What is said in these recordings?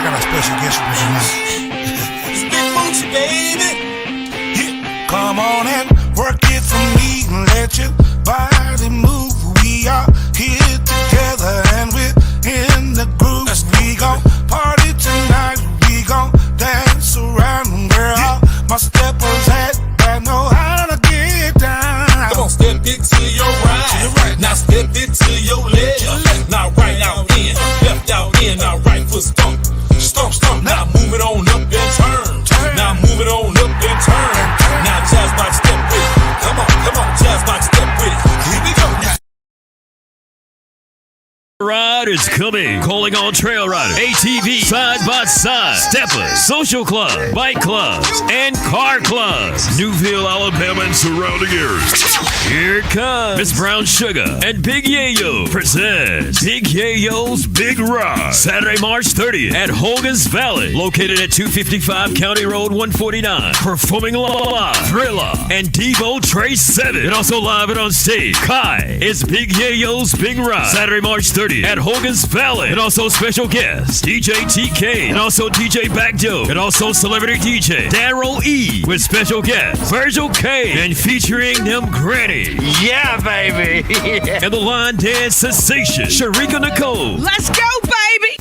got a special guest with us tonight. It's Big Moochie, baby. Yeah. Come on and work it for me and let your body move. We are here together and we're in the groove. We gon' party tonight. We gon' dance around, girl. My steppers at, I know how to get down. Come on, step it to your right. Now step it to your left. Now right out in, left out in. Now right foot stomp. Stomp, stomp. Now move it on up and turn. Now move it on up and turn. Now jazz box step with it. Come on, jazz box step with it. Here we go. Ride is coming. Calling all trail riders, ATV, side-by-side, steppers, social club, bike clubs, and car clubs. Newville, Alabama, and surrounding areas. Here it comes. Miss Brown Sugar and Big Yayo presents Big Yayo's Big Ride. Saturday, March 30th at Hogan's Valley, located at 255 County Road 149. Performing live, Thriller and Devo Trace 7. And also live and on stage, Kai. It's Big Yayo's Big Ride. Saturday, March 30th. At Hogan's Valley, and also special guests DJ TK, and also DJ Backdoor, and also celebrity DJ Daryl E, with special guest Virgil K, and featuring them granny, Yeah, baby. and the line dance sensation Sharika Nicole. Let's go, baby!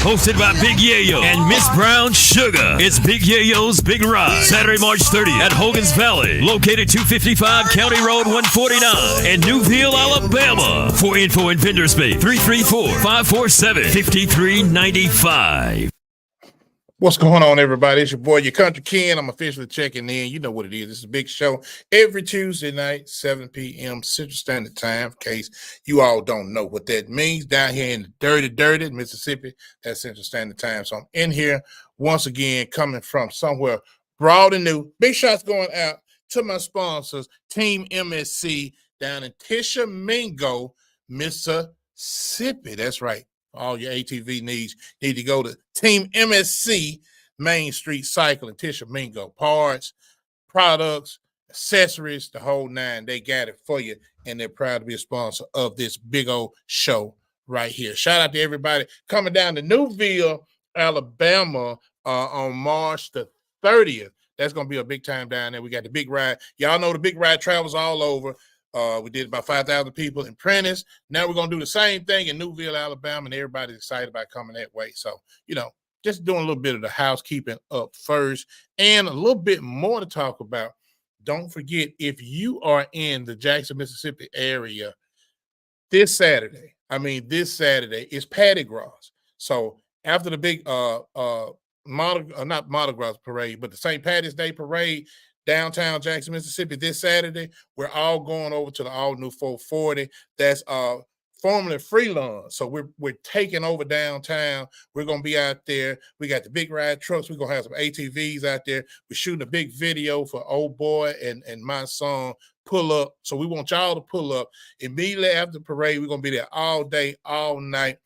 Hosted by Big Yayo and Miss Brown Sugar. It's Big Yayo's Big Ride. Saturday, March 30th at Hogan's Valley, located 255 County Road 149 in Newville, Alabama. For info and vendor space, 334-547-5395. What's going on, everybody? It's your boy, your country Ken. I'm officially checking in. You know what it is. This is a big show every Tuesday night, 7 p.m. Central Standard Time. In case you all don't know what that means, down here in the dirty Mississippi, that's Central Standard Time. So I'm in here once again, coming from somewhere broad and new. Big shots going out to my sponsors, Team MSC down in Tishomingo, Mississippi. That's right. All your ATV needs need to go to Team MSC, Main Street Cycle in Tishomingo. Parts, products, accessories, the whole nine. They got it for you, and they're proud to be a sponsor of this big old show right here. Shout out to everybody coming down to Newville, Alabama on March the 30th. That's going to be a big time down there. We got the big ride. Y'all know the big ride travels all over. We did about 5,000 people in Prentice. Now we're going to do the same thing in Newville, Alabama, and everybody's excited about coming that way. So, just doing a little bit of the housekeeping up first and a little bit more to talk about. Don't forget, if you are in the Jackson, Mississippi area this Saturday is Patty Gras. So after the big not Mardi Gras parade, but the St. Patty's Day parade, downtown Jackson, Mississippi, this Saturday, we're all going over to the all-new 440. That's formerly Freelon. So we're taking over downtown. We're going to be out there. We got the big ride trucks. We're going to have some ATVs out there. We're shooting a big video for Old Boy and my song, Pull Up. So we want y'all to pull up. Immediately after the parade, we're going to be there all day, all night,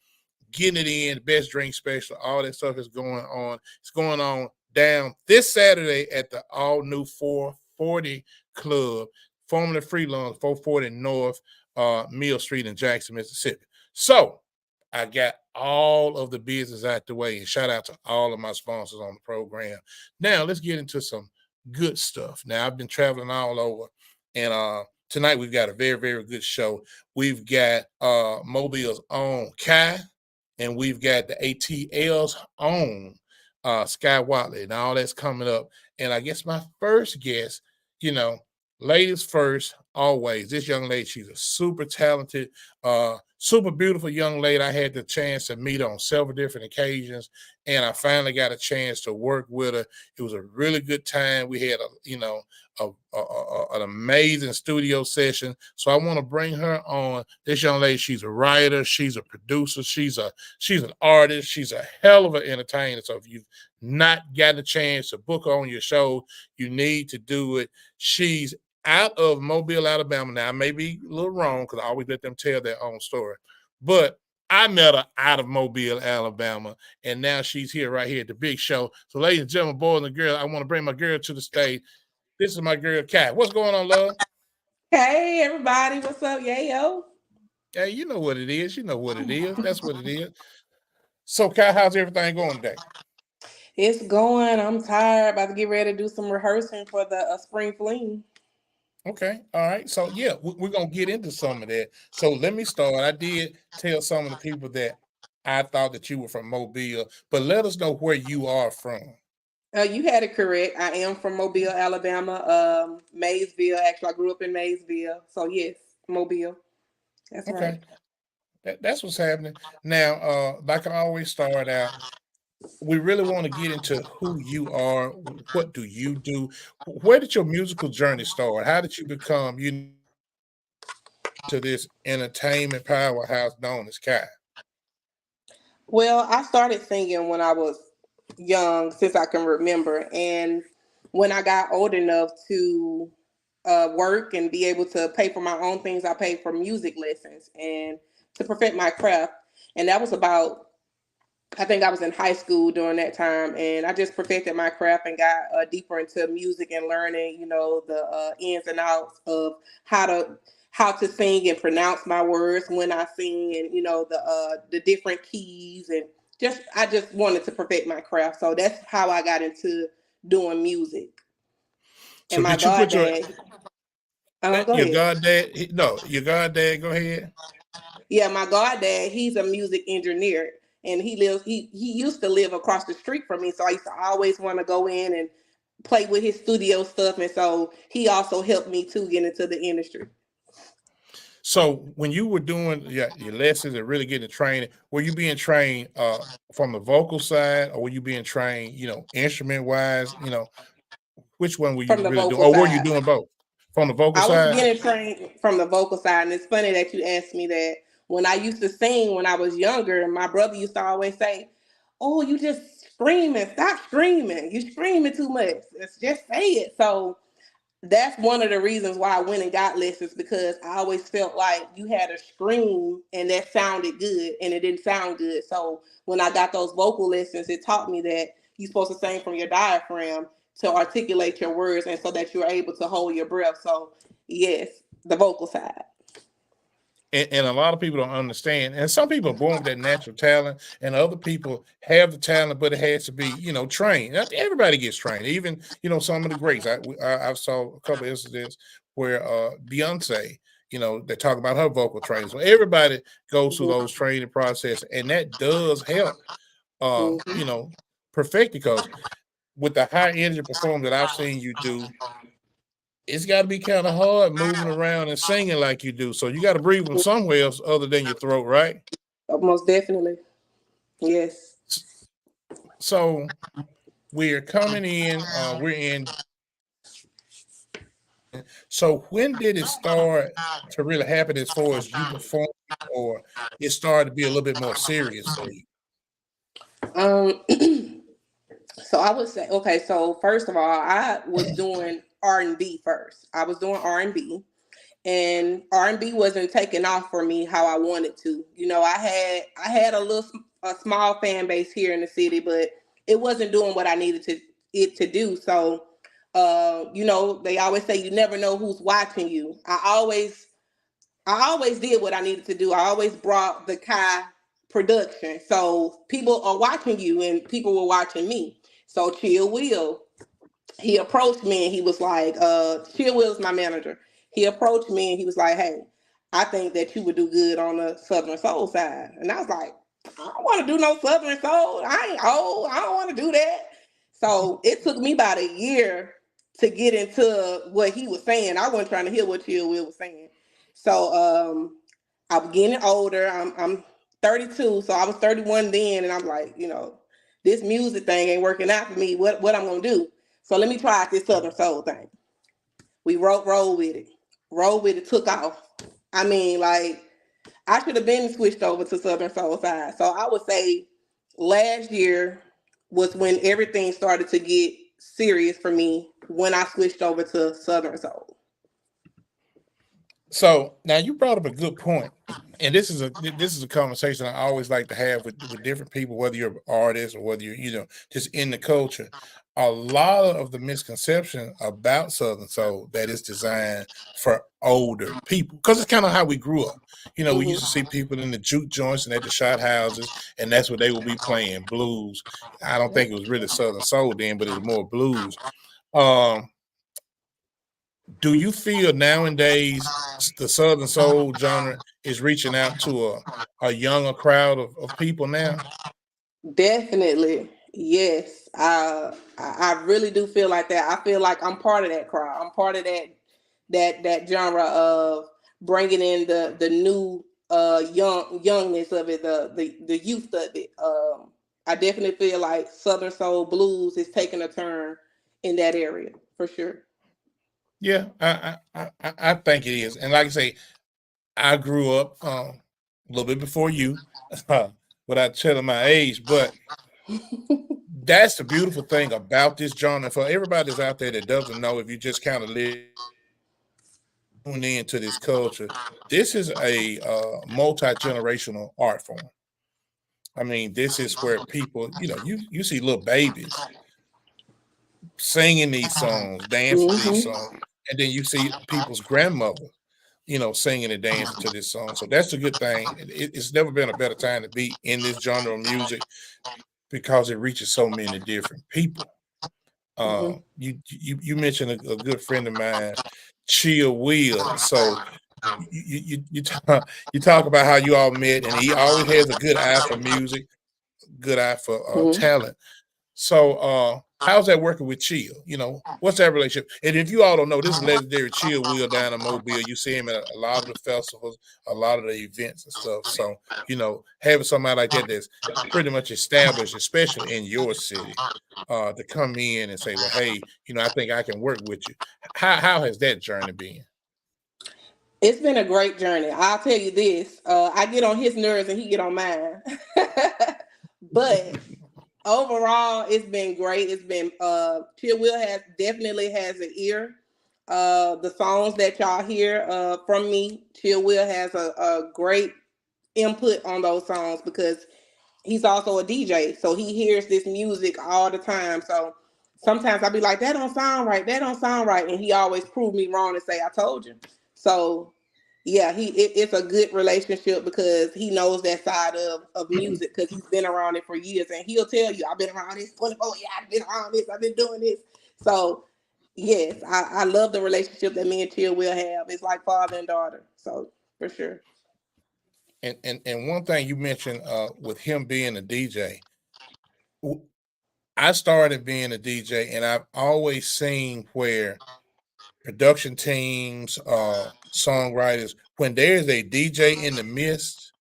getting it in, best drink special. All that stuff is going on. It's going on down this Saturday at the all-new 440 Club, formerly Freelon, 440 North Mill Street in Jackson, Mississippi. So I got all of the business out the way, and shout out to all of my sponsors on the program. Now let's get into some good stuff. Now I've been traveling all over, and tonight we've got a very, very good show. We've got Mobile's own Kai, and we've got the ATL's own Sky Whatley, and all that's coming up. And I guess my first guest, ladies first, always. This young lady, she's a super talented, super beautiful young lady. I had the chance to meet her on several different occasions, and I finally got a chance to work with her. It was a really good time. We had an amazing studio session. So I want to bring her on. This young lady, she's a writer, she's a producer, she's an artist, she's a hell of an entertainer. So if you've not gotten a chance to book her on your show, you need to do it. She's out of Mobile, Alabama. Now, I may be a little wrong because I always let them tell their own story, but I met her out of Mobile, Alabama, and now she's here right here at the big show. So, ladies and gentlemen, boys and girls, I want to bring my girl to the stage. This is my girl, Kat. What's going on, love? Hey, everybody. What's up, Yayo? Hey, you know what it is. You know what it is. That's what it is. So, Kai, how's everything going today? It's going. I'm tired. About to get ready to do some rehearsing for the spring fling. Okay, all right. So, yeah, we're gonna get into some of that. So, let me start. I did tell some of the people that I thought that you were from Mobile, but let us know where you are from. You had it correct. I am from Mobile, Alabama. Maysville. Actually, I grew up in Maysville. So yes, Mobile. That's right. Okay, that's what's happening. Now, like I always start out, we really want to get into who you are. What do you do? Where did your musical journey start? How did you become, to this entertainment powerhouse known as Kai? Well, I started singing when I was young, since I can remember, and when I got old enough to work and be able to pay for my own things, I paid for music lessons and to perfect my craft. And that was about, I think I was in high school during that time, and I just perfected my craft and got deeper into music and learning, the ins and outs of how to how to sing and pronounce my words when I sing, and the different keys, and just I just wanted to perfect my craft. So that's how I got into doing music. So, And my did you put goddad, go your ahead. goddad? No, your goddad. Go ahead. Yeah, my goddad, he's a music engineer, and he used to live across the street from me. So I used to always want to go in and play with his studio stuff. And so he also helped me to get into the industry. So, when you were doing your lessons and really getting training, were you being trained from the vocal side, or were you being trained, instrument wise? Which one were you From the really doing, vocal or were you side. doing both? From the vocal I was side. getting trained from the vocal side, and it's funny that you asked me that. When I used to sing when I was younger, my brother used to always say, "Oh, you just screaming! Stop screaming! You screaming too much. Let's just say it." So that's one of the reasons why I went and got lessons, because I always felt like you had a scream and that sounded good, and it didn't sound good. So when I got those vocal lessons, it taught me that you're supposed to sing from your diaphragm to articulate your words, and so that you're able to hold your breath. So yes, the vocal side. And a lot of people don't understand. And some people are born with that natural talent, and other people have the talent, but it has to be, trained. Not everybody gets trained. Even, some of the greats. I saw a couple of incidents where Beyonce, they talk about her vocal training. So everybody goes through those training process, and that does help, Mm-hmm. perfect, because with the high energy performance that I've seen you do, it's got to be kind of hard moving around and singing like you do. So you got to breathe from somewhere else other than your throat, right? Most definitely. Yes. So we're coming in. We're in. So when did it start to really happen as far as you performing, or it started to be a little bit more serious for you? Um. So I would say, okay. So first of all, I was doing R&B first. I was doing R&B, and R&B wasn't taking off for me how I wanted to. I had a small fan base here in the city, but it wasn't doing what I needed it to do. So, they always say you never know who's watching you. I always did what I needed to do. I always brought the Kai production. So people are watching you, and people were watching me. So Chill Will, he approached me and he was like, Chill Will's my manager. He approached me and he was like, "Hey, I think that you would do good on the Southern Soul side." And I was like, "I don't want to do no Southern Soul. I ain't old. I don't want to do that." So it took me about a year to get into what he was saying. I wasn't trying to hear what Chill Will was saying. So I'm getting older. I'm 32, so I was 31 then, and I'm like, this music thing ain't working out for me. What I'm gonna do? So let me try out this Southern Soul thing. We roll with it. Roll with it, took off. I mean, like, I should have been switched over to Southern Soul side. So I would say last year was when everything started to get serious for me, when I switched over to Southern Soul. So now you brought up a good point, and this is a conversation I always like to have with different people, whether you're an artist or whether you're just in the culture. A lot of the misconception about Southern Soul that it's designed for older people because it's kind of how we grew up. We used to see people in the juke joints and at the shot houses, and that's what they would be playing blues. I don't think it was really Southern Soul then, but it was more blues. Um, do you feel nowadays the Southern Soul genre is reaching out to a younger crowd of people now? Definitely, yes. I really do feel like that. I feel like I'm part of that crowd. I'm part of that genre of bringing in the new youngness of it, the youth of it. I definitely feel like Southern Soul Blues is taking a turn in that area for sure. Yeah, I think it is. And like I say, I grew up a little bit before you, without telling my age, but that's the beautiful thing about this genre. For everybody that's out there that doesn't know, if you just kind of live tune into this culture, this is a multi-generational art form. I mean, this is where people, you see little babies singing these songs, dancing to these Hmm. songs, and then you see people's grandmother, singing and dancing to this song. So that's a good thing. It's never been a better time to be in this genre of music because it reaches so many different people. Hmm. You mentioned a good friend of mine, Chill Will. So you talk about how you all met, and he always has a good eye for music, good eye for Hmm. talent. So how's that working with Chill? What's that relationship? And if you all don't know, this is legendary Chill Will down in Mobile. You see him at a lot of the festivals, a lot of the events and stuff. So, having somebody like that that's pretty much established, especially in your city, to come in and say, well, hey, I think I can work with you. How has that journey been? It's been a great journey. I'll tell you this. I get on his nerves and he get on mine. But overall, it's been great. It's been Chill Will has an ear. The songs that y'all hear from me, Chill Will has a great input on those songs because he's also a DJ. So he hears this music all the time. So sometimes I'll be like, that don't sound right, that don't sound right. And he always prove me wrong and say, I told you. So yeah, it's a good relationship because he knows that side of music because he's been around it for years and he'll tell you, I've been around this 24 years, I've been around this, I've been doing this. So yes, I love the relationship that me and Chill will have. It's like father and daughter. So for sure. And one thing you mentioned with him being a DJ, I started being a DJ, and I've always seen where production teams, songwriters, when there's a DJ in the midst,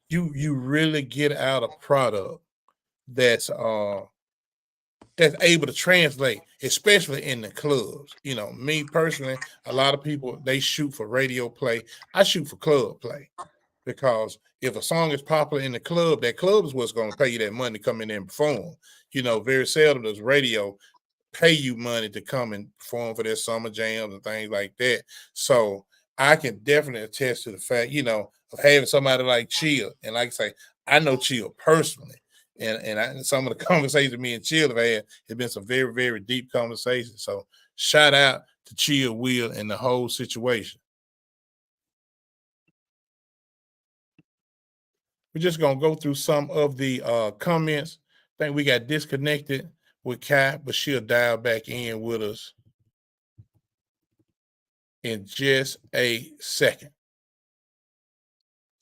you really get out a product that's that's able to translate, especially in the clubs. Me personally, a lot of people they shoot for radio play. I shoot for club play because if a song is popular in the club, that club is what's going to pay you that money to come in there and perform. Very seldom does radio pay you money to come and perform for their summer jams and things like that. So I can definitely attest to the fact, of having somebody like Chill. And like I say, I know Chill personally. And some of the conversations me and Chill have had have been some very, very deep conversations. So shout out to Chill Will and the whole situation. We're just gonna go through some of the comments. I think we got disconnected with Kai, but she'll dial back in with us in just a second.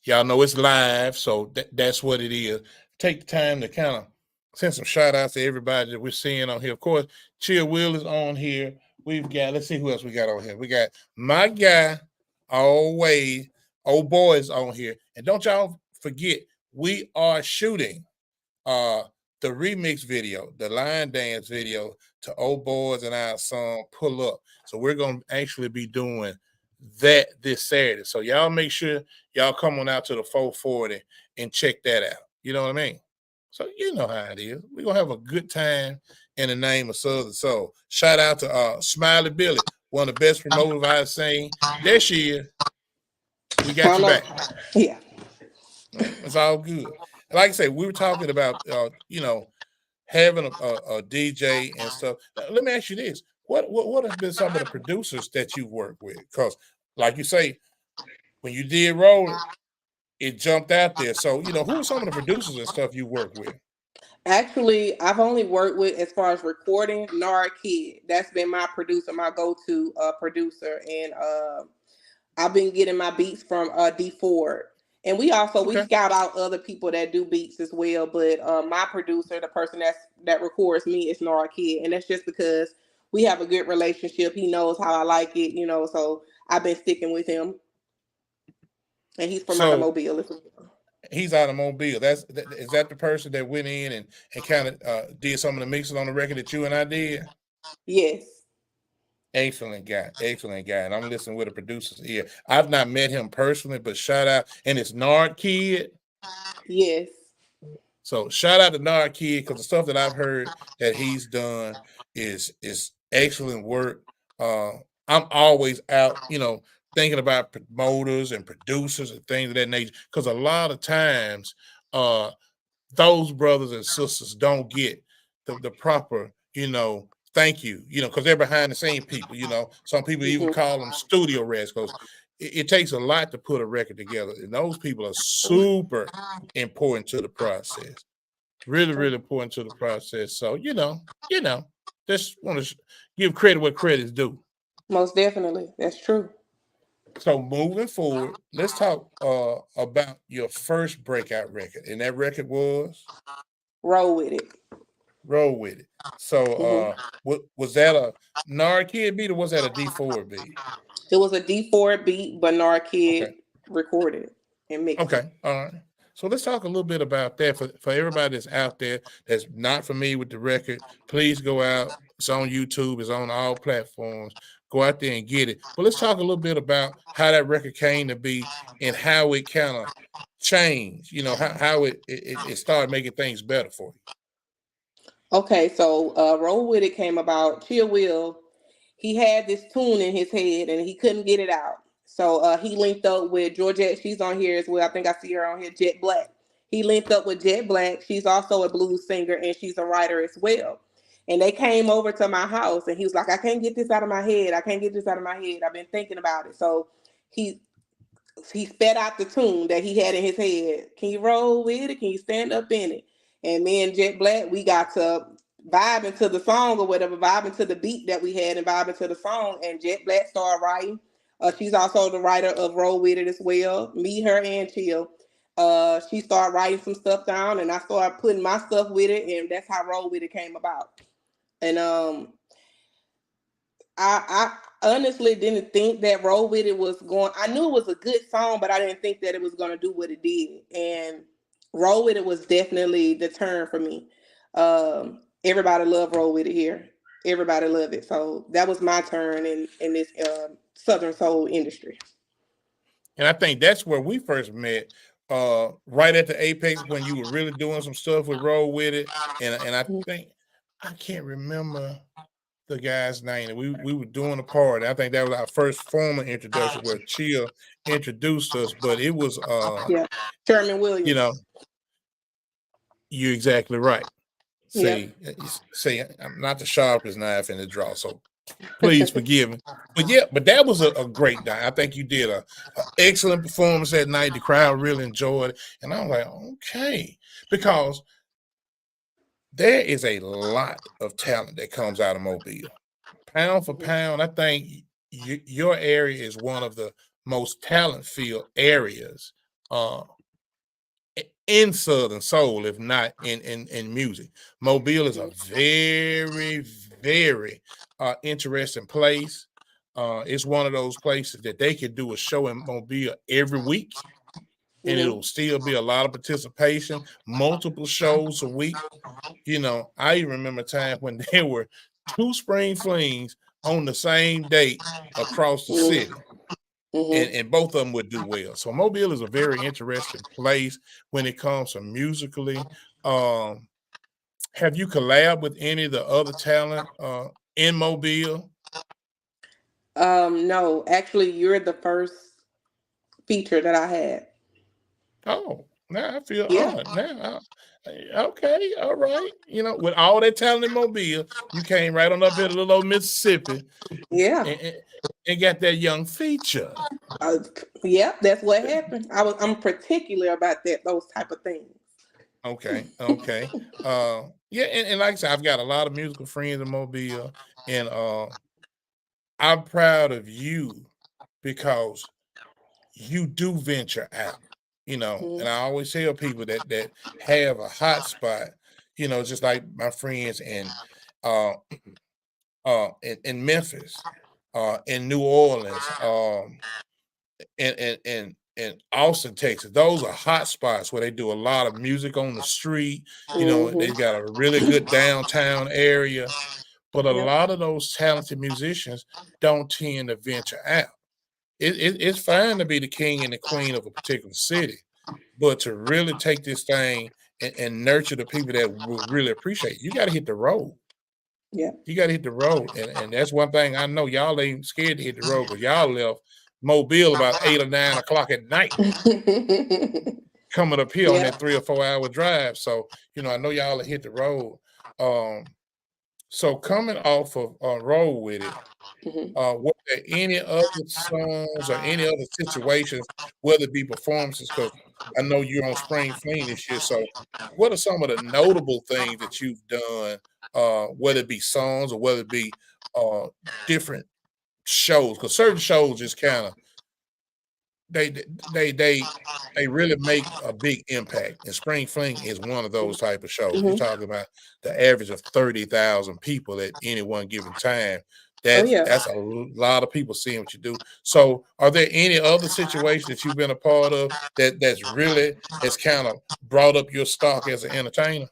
Y'all know it's live, so that's what it is. Take the time to kind of send some shout outs to everybody that we're seeing on here. Of course, Chill Will is on here. We've got, let's see who else we got on here. We got my guy, always, old boys on here. And don't y'all forget, we are shooting uh the remix video, the line dance video to Old Boys and our song Pull Up. So we're gonna actually be doing that this Saturday. So y'all make sure y'all come on out to the 440 and check that out. You know what I mean? So you know how it is. We're gonna have a good time in the name of Southern Soul. Shout out to Smiley Billy, one of the best promoters I've seen. There she is. We got you back. Yeah. It's all good. Like I say, we were talking about having a DJ and stuff. Let me ask you this: what have been some of the producers that you worked with? Because, like you say, when you did Roll It, it jumped out there. So, who are some of the producers and stuff you work with? Actually, I've only worked with, as far as recording, Nard Kid. That's been my producer, my go-to producer, and I've been getting my beats from D Ford. And we Okay. scout out other people that do beats as well. But my producer, the person that records me, is Nard Kid, and that's just because we have a good relationship. He knows how I like it, So I've been sticking with him, and he's from out of So Mobile as well. he's out of Mobile. Is that the person that went in and kind of did some of the mixes on the record that you and I did? Yes. Excellent guy, and I'm listening with the producers here. I've not met him personally, but shout out, and it's Nard Kid. Yes. So shout out to Nard Kid, because the stuff that I've heard that he's done is excellent work. I'm always out, thinking about promoters and producers and things of that nature, because a lot of times those brothers and sisters don't get the proper, thank you, because they're behind the scenes people, some people even call them studio rats, because it takes a lot to put a record together, and those people are super important to the process. Really, really important to the process. So, just want to give credit where credit's due. Most definitely. That's true. So moving forward, let's talk about your first breakout record. And that record was Roll With It. Roll With It. So was that a Nard Kid beat, or was that a D4 beat? It was a D4 beat, but Nard Kid recorded and mixed. Okay. All right. So let's talk a little bit about that for everybody that's out there that's not familiar with the record. Please go out. It's on YouTube. It's on all platforms. Go out there and get it. But let's talk a little bit about how that record came to be and how it kind of changed. How it started making things better for you. Okay, so Roll With It came about. Chill Will, he had this tune in his head and he couldn't get it out. So he linked up with Georgette. She's on here as well. I think I see her on here, Jet Black. He linked up with Jet Black. She's also a blues singer and she's a writer as well. And they came over to my house and he was like, I can't get this out of my head. I can't get this out of my head. I've been thinking about it. So he sped out the tune that he had in his head. Can you roll with it? Can you stand up in it? And me and Jet Black, we got to vibing to the song or whatever, vibing to the beat that we had and vibing to the song. And Jet Black started writing. She's also the writer of Roll With It as well. Me, her, and Chill. She started writing some stuff down, and I started putting my stuff with it, and that's how Roll With It came about. And I honestly didn't think that Roll With It was going. I knew it was a good song, but I didn't think that it was going to do what it did. And Roll With It was definitely the turn for me. Everybody love Roll With It here. Everybody love it. So that was my turn in this Southern soul industry. And I think that's where we first met, right at the Apex, when you were really doing some stuff with Roll With It. And I think, I can't remember the guy's name. We were doing a party. I think that was our first formal introduction where Chill introduced us, but it was Sherman Williams. You're exactly right. See, I'm not the sharpest knife in the drawer, so please forgive me. But that was a great night. I think you did a excellent performance that night. The crowd really enjoyed it. And I'm like, okay, because there is a lot of talent that comes out of Mobile. Pound for pound, I think your area is one of the most talent-filled areas in Southern soul, if not in music. Mobile is a very, very interesting place. It's one of those places that they could do a show in Mobile every week, and it'll still be a lot of participation, multiple shows a week. I even remember a time when there were 2 spring flings on the same date across the city. And both of them would do well. So Mobile is a very interesting place when it comes to musically. Have you collabed with any of the other talent in Mobile? No, actually, you're the first feature that I had. Oh, now I feel Yeah. honored. Okay, all right. With all that talent in Mobile, you came right on up here to little old Mississippi Yeah. and, and, and got that young feature. Yeah, that's what happened. I'm particular about those type of things. Okay. Yeah, and like I said, I've got a lot of musical friends in Mobile, and I'm proud of you because you do venture out, Mhm. and I always tell people that have a hot spot, just like my friends uh in Memphis, in New Orleans, and Austin, Texas. Those are hot spots where they do a lot of music on the street. They've got a really good downtown area, but a Yep. lot of those talented musicians don't tend to venture out. It's fine to be the king and the queen of a particular city, but to really take this thing and nurture the people that will really appreciate it, you got to hit the road. Yeah. You got to hit the road, and that's one thing I know. Y'all ain't scared to hit the road because y'all left Mobile about 8 or 9 o'clock at night, coming up here on Yeah. that 3 or 4 hour drive. So I know y'all have hit the road. So coming off of roll with it. Mhm. Were there any other songs or any other situations, whether it be performances? Because I know you're on Spring Fling this year. So, what are some of the notable things that you've done, whether it be songs or whether it be uh, different shows? Because certain shows just kind of they they they they really make a big impact. And Spring Fling is one of those type of shows. You're Mhm. talking about the average of 30,000 people at any one given time. Oh That's yeah. that's a lot of people seeing what you do. So, are there any other situations that you've been a part of that's really has kind of brought up your stock as an entertainer?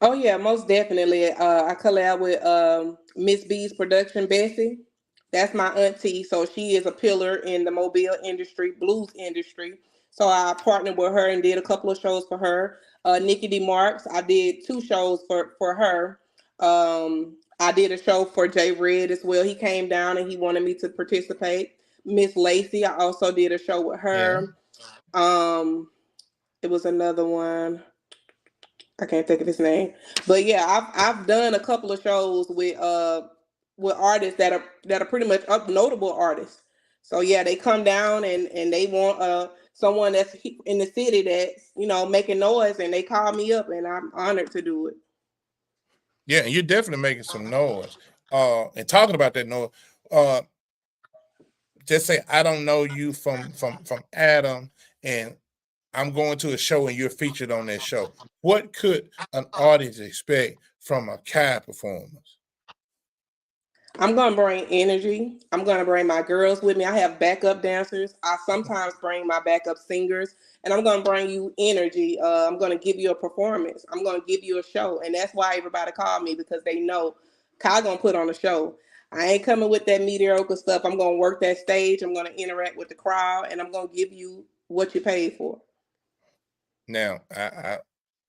Oh yeah, most definitely. I collab with Miss B's production, Bessie. That's my auntie, so she is a pillar in the mobile industry, blues industry. So I partnered with her and did a couple of shows for her. Nikki D. Marks, I did 2 shows for her. I did a show for Jay Red as well. He came down and he wanted me to participate. Miss Lacey, I also did a show with Yeah. her. It was another one. I can't think of his name, but yeah, I've done a couple of shows with artists that are pretty much up notable artists. So yeah, they come down and they want someone that's in the city that's making noise, and they call me up, and I'm honored to do it. Yeah, and you're definitely making some noise. And talking about that noise, uh, just say I don't know you from Adam, and I'm going to a show and you're featured on that show. What could an audience expect from a Kai performance? I'm gonna bring energy. I'm gonna bring my girls with me. I have backup dancers. I sometimes bring my backup singers, and I'm gonna bring you energy. I'm gonna give you a performance. I'm gonna give you a show, and that's why everybody called me, because they know Kai gonna put on a show. I ain't coming with that mediocre stuff. I'm gonna work that stage. I'm gonna interact with the crowd, and I'm gonna give you what you paid for. Now,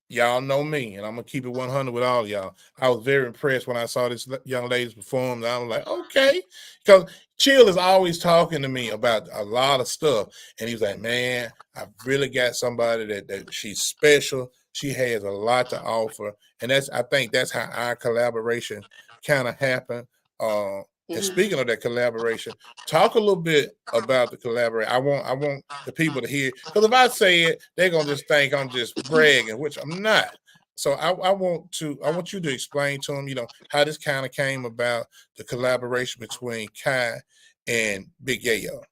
y'all know me, and I'm gonna keep it 100 with all y'all. I was very impressed when I saw this young lady perform. And I was like, okay, because Chill is always talking to me about a lot of stuff, and he was like, man, I've really got somebody that she's special. She has a lot to offer, and I think that's how our collaboration kind of happened. And Mhm. speaking of that collaboration, talk a little bit about the collaboration. I want the people to hear, because if I say it, they're gonna just think I'm just bragging, which I'm not. So I want you to explain to them, how this kind of came about, the collaboration between Kai and Big Yayo.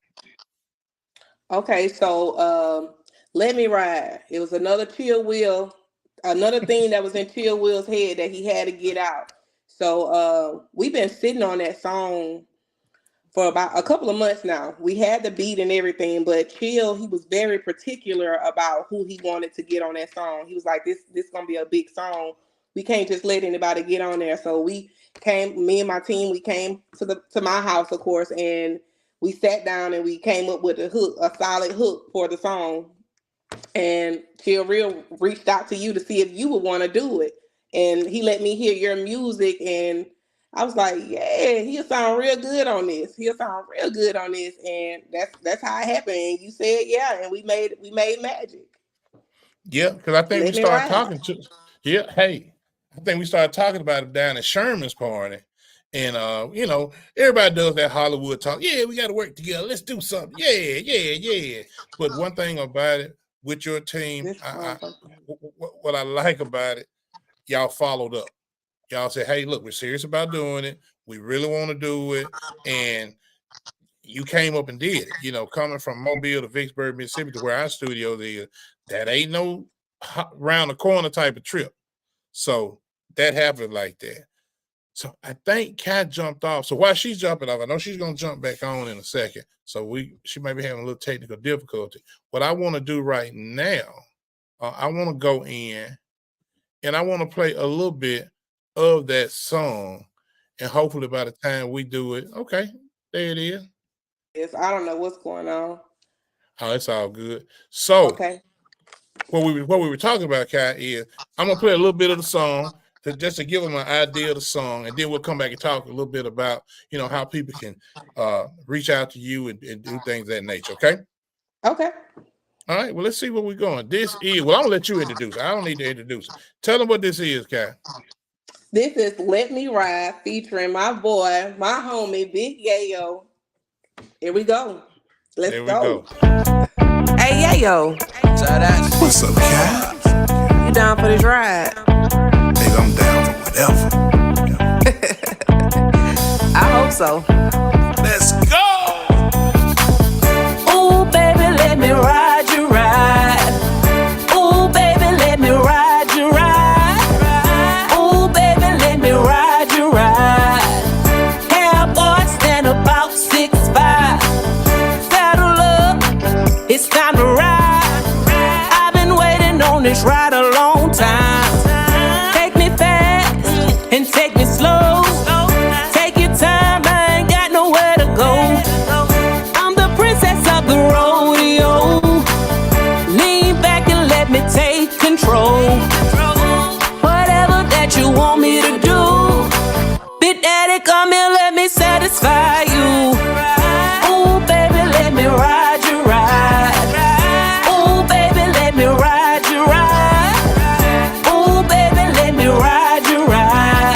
Okay, so Let Me Ride. It was another Chill Will, another thing that was in Chill Will's head that he had to get out. So we've been sitting on that song for about a couple of months now. We had the beat and everything, but Chill, he was very particular about who he wanted to get on that song. He was like, this gonna be a big song. We can't just let anybody get on there. So me and my team, we came to my house, of course, and we sat down and we came up with a solid hook for the song. And Chill Real reached out to you to see if you would want to do it. And he let me hear your music, and I was like, yeah, he'll sound real good on this. He'll sound real good on this, and that's how it happened. And you said yeah, and we made magic. Yeah, because I think we Let me started ride. talking to. Yeah, hey, I think we started talking about it down at Sherman's party, and everybody does that Hollywood talk. Yeah, we got to work together. Let's do something. Yeah, yeah, yeah. But one thing about it with your team, This motherfucker. what I like about it, y'all followed up. Y'all said, hey, look, we're serious about doing it. We really want to do it. And you came up and did it. Coming from Mobile to Vicksburg, Mississippi to where our studio is, that ain't no round the corner type of trip. So that happened like that. So I think Kat jumped off. So while she's jumping off, I know she's going to jump back on in a second. So she may be having a little technical difficulty. What I want to do right now, I want to go in and I want to play a little bit of that song, and hopefully by the time we do it, okay, there it is. Yes, I don't know what's going on. Oh, it's all good. So Okay. what we were talking about, Kai, is I'm gonna play a little bit of the song just to give them an idea of the song, and then we'll come back and talk a little bit about how people can reach out to you and do things of that nature. Okay. Okay. All right. Well, let's see where we're going. This is I'm gonna let you introduce it. I don't need to introduce it. Tell them what this is, Kai. This is Let Me Ride featuring my boy, my homie, Big Yayo. Here we go. Let's go. Hey, Yayo. What's up, Cat? You down for this ride? Nigga, I'm down for whatever. I hope so. Let's go! Ooh, baby, let me ride you right. Ooh, baby, let me ride you right. Ooh, baby, let me ride you right. Hair boy, stand about 6'5". Saddle up, it's time to ride. I've been waiting on this ride a long time. Take me fast and take me slow. Take your time, I ain't got nowhere to go. I'm the princess of the rodeo. Lean back and let me take control. Whatever that you want me to do, Big Daddy, come here, let me satisfy you. Ooh, baby, let me ride you right. Ooh, baby, let me ride you right. Ooh, baby, let me ride you right.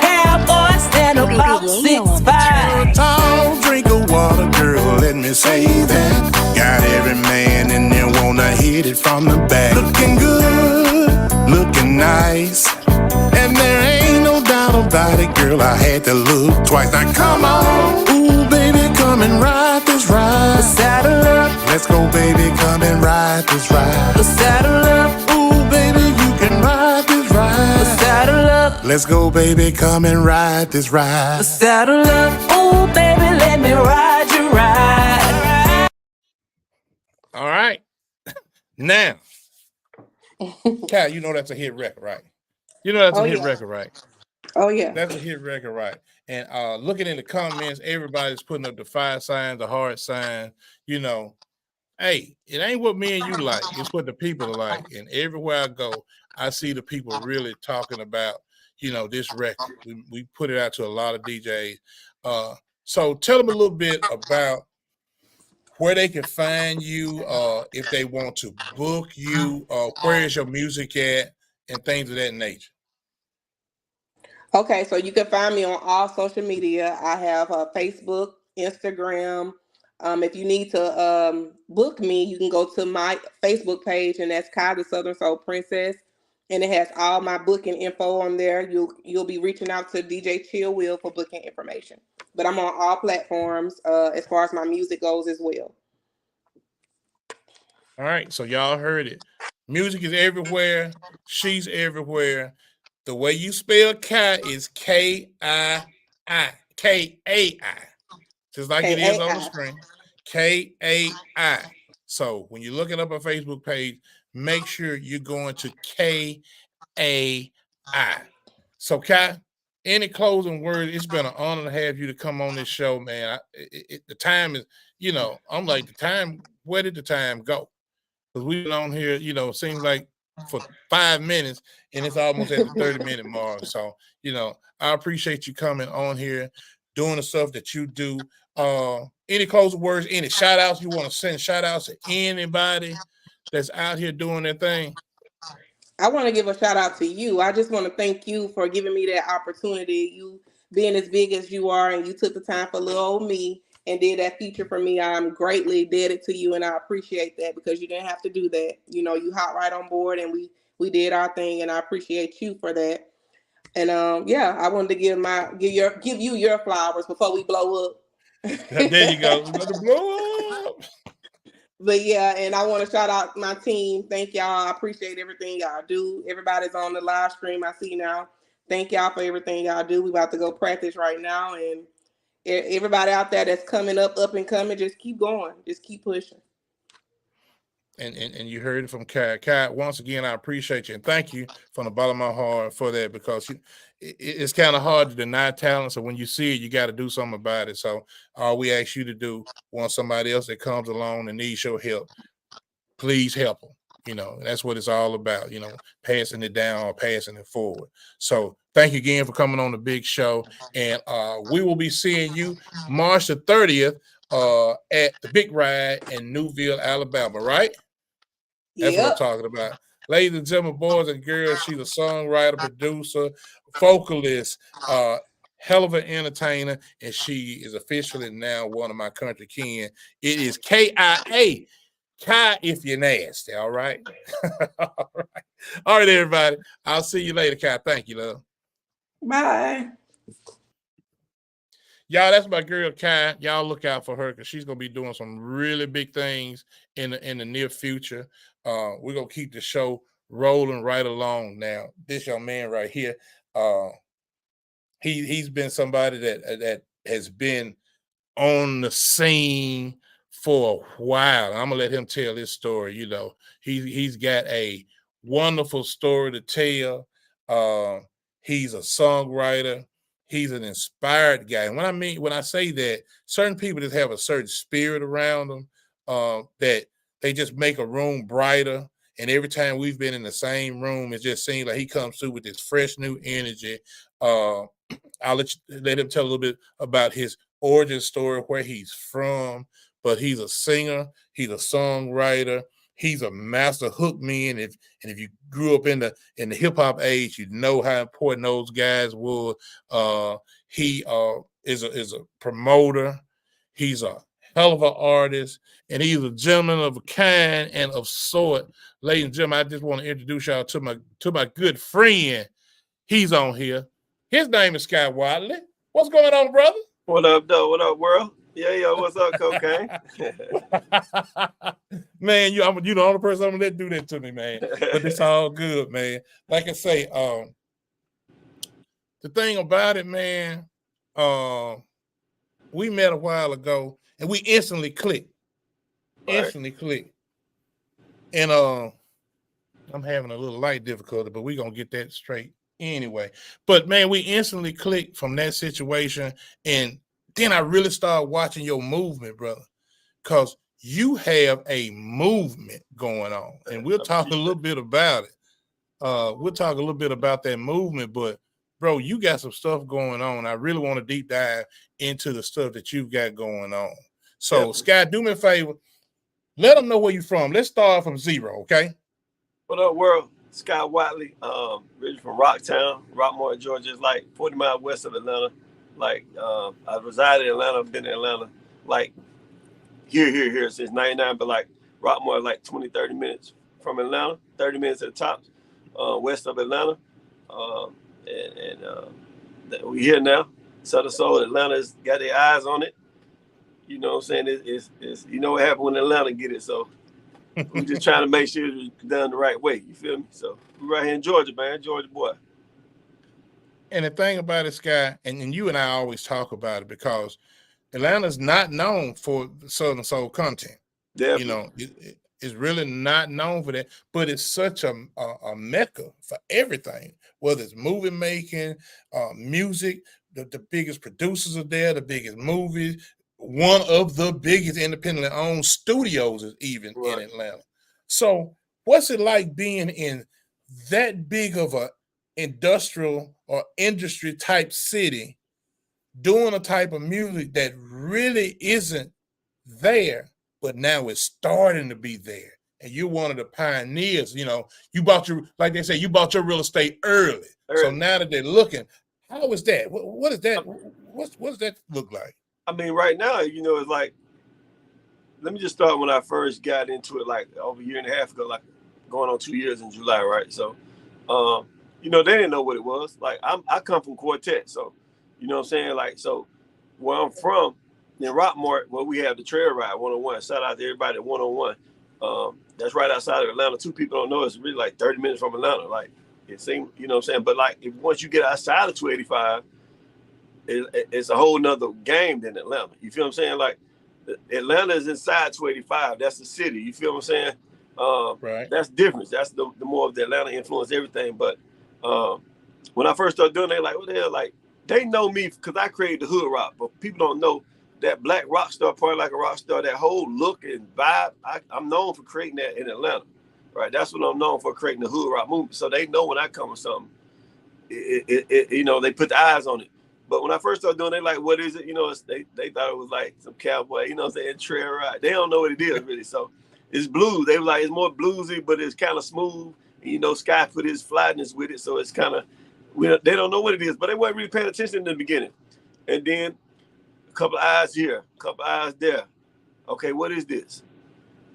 Hair boy, stand about 6'5". Tall drink of water, girl, let me say that. Got every man in there wanna hit it from the back. Looking good, looking nice, and there ain't no doubt about it, girl, I had to look twice. Now come on, ooh, baby, come and ride this ride. Saddle up, Let's go, baby, come and ride this ride. saddle up, Ooh, baby, you can ride this ride. saddle up, Let's go, baby, come and ride this ride. saddle up. Ooh, baby, let me ride you right. All right. Now, Kai, that's a hit record, right? That's a hit record, right? Oh yeah. That's a hit record, right? And looking in the comments, everybody's putting up the fire signs, the heart sign. Hey, it ain't what me and you like. It's what the people are like. And everywhere I go, I see the people really talking about, this record. We put it out to a lot of DJs. So tell them a little bit about where they can find you, if they want to book you, where is your music at, and things of that nature. Okay, so you can find me on all social media. I have Facebook, Instagram. If you need to book me, you can go to my Facebook page, and that's Kai the Southern Soul Princess, and it has all my booking info on there. You'll be reaching out to DJ Chill Will for booking information. But I'm on all platforms as far as my music goes as well. All right, so y'all heard it. Music is everywhere. She's everywhere. The way you spell Kai is K-I-I, K-A-I, just like it is on the screen, K-A-I. So when you're looking up a Facebook page, make sure you're going to K-A-I. So Kai, any closing words? It's been an honor to have you to come on this show, man. The time is, I'm like, where did the time go? Because we've been on here, seems like for 5 minutes, and it's almost at the 30-minute mark. So, I appreciate you coming on here, doing the stuff that you do. Any closing words, any shout outs you want to send shout outs to anybody that's out here doing their thing? I want to give a shout out to you. I just want to thank you for giving me that opportunity. You being as big as you are, and you took the time for little old me and did that feature for me. I'm greatly indebted to you, and I appreciate that because you didn't have to do that. You hop right on board, and we did our thing, and I appreciate you for that. And I wanted to give you your flowers before we blow up. There you go. Let it blow up. But yeah, and I want to shout out my team. Thank y'all. I appreciate everything y'all do. Everybody's on the live stream I see now. Thank y'all for everything y'all do. We about to go practice right now, and everybody out there that's coming up and coming, just keep going. Just keep pushing. And you heard it from Kai. Kai, once again, I appreciate you and thank you from the bottom of my heart for that, because it's kind of hard to deny talent. So when you see it, you got to do something about it. So all we ask you to do, once somebody else that comes along and needs your help, please help them. That's what it's all about, passing it down or passing it forward. So thank you again for coming on the big show. And we will be seeing you March the 30th at the Big Ride in Newville, Alabama, right? That's what I'm talking about. Ladies and gentlemen, boys and girls, she's a songwriter, producer, vocalist, hell of an entertainer, and she is officially now one of my country kin. It is KIA. Kai, if you're nasty, all right? All right, everybody. I'll see you later, Kai. Thank you, love. Bye. Y'all, that's my girl, Kai. Y'all look out for her because she's going to be doing some really big things in the near future. We're going to keep the show rolling right along. Now, this young man right here, he's been somebody that has been on the scene for a while. I'm gonna let him tell his story. He's got a wonderful story to tell. He's a songwriter. He's an inspired guy. And when I say that, certain people just have a certain spirit around them that they just make a room brighter. And every time we've been in the same room, it just seems like he comes through with this fresh new energy. I'll let him tell a little bit about his origin story, where he's from. But he's a singer, he's a songwriter, he's a master hook man. If you grew up in the hip hop age, you know how important those guys were. He is a promoter. He's a hell of an artist, and he's a gentleman of a kind and of sort. Ladies and gentlemen, I just want to introduce y'all to my good friend. He's on here. His name is Scott Whatley. What's going on, brother? What up, though? What up, world? Yeah, what's up, cocaine? Man, you the only person I'm gonna let do that to me, man. But it's all good, man. Like I say, the thing about it, man, we met a while ago and we instantly clicked. Instantly clicked. And I'm having a little light difficulty, but we're gonna get that straight anyway. But man, we instantly clicked from that situation, and then I really started watching your movement, brother, because you have a movement going on, and we'll talk a little bit about it. We'll talk a little bit about that movement, but bro, you got some stuff going on. I really want to deep dive into the stuff that you've got going on. So, Scott, do me a favor. Let them know where you're from. Let's start from zero, okay? What up, world? Scott Whatley, originally from Rocktown, Rockmore, Georgia. It's like 40 miles west of Atlanta. Like, I reside in Atlanta. I've been in Atlanta, like, here since 99, but like Rockmore, like 20, 30 minutes from Atlanta, 30 minutes at the top, west of Atlanta. We here now. Southern Soul, Atlanta's got their eyes on it. You know what I'm saying? It's you know what happened when Atlanta get it, so we're just trying to make sure it's done the right way. You feel me? So we're right here in Georgia, man. Georgia boy. And the thing about it, Scott, and you and I always talk about it, because Atlanta's not known for Southern Soul content. Definitely. You know, it's really not known for that, but it's such a mecca for everything, whether it's movie making, music. The biggest producers are there, the biggest movies. One of the biggest independently owned studios is even in Atlanta. So What's it like being in that big of a industrial or industry type city, doing a type of music that really isn't there, but now it's starting to be there? And you're one of the pioneers. You know, you bought your, like they say, you bought your real estate early. So now that they're looking, how is that? What is that? What does that look like? I mean, right now, you know, it's like, let me just start when I first got into it, like over a year and a half ago, like going on 2 years in July, right? So, you know, they didn't know what it was. Like, I come from Quartet, so, you know what I'm saying? Like, so where I'm from, in Rockmore, where we have the trail ride 101. Shout out to everybody at 101. That's right outside of Atlanta. Two people don't know it's really like 30 minutes from Atlanta. Like, it seemed, you know what I'm saying? But like, once you get outside of 285, it's a whole nother game than Atlanta. You feel what I'm saying? Like, Atlanta is inside 285. That's the city. You feel what I'm saying? Right. That's different. That's the more of the Atlanta influence everything. But when I first started doing it, they like, what the hell? Like, they know me because I created the hood rock, but people don't know that black rock star, Party Like a Rock Star, that whole look and vibe. I'm known for creating that in Atlanta, right? That's what I'm known for, creating the hood rock movement. So they know when I come with something, you know, they put the eyes on it. But when I first started doing it, they like, what is it? You know, they thought it was like some cowboy, you know what I'm saying, trail ride. They don't know what it is really. So it's blues. They were like, it's more bluesy, but it's kind of smooth. And, you know, Sky put his flatness with it. So it's kind of, they don't know what it is, but they weren't really paying attention in the beginning. And then a couple of eyes here, a couple of eyes there. Okay, what is this?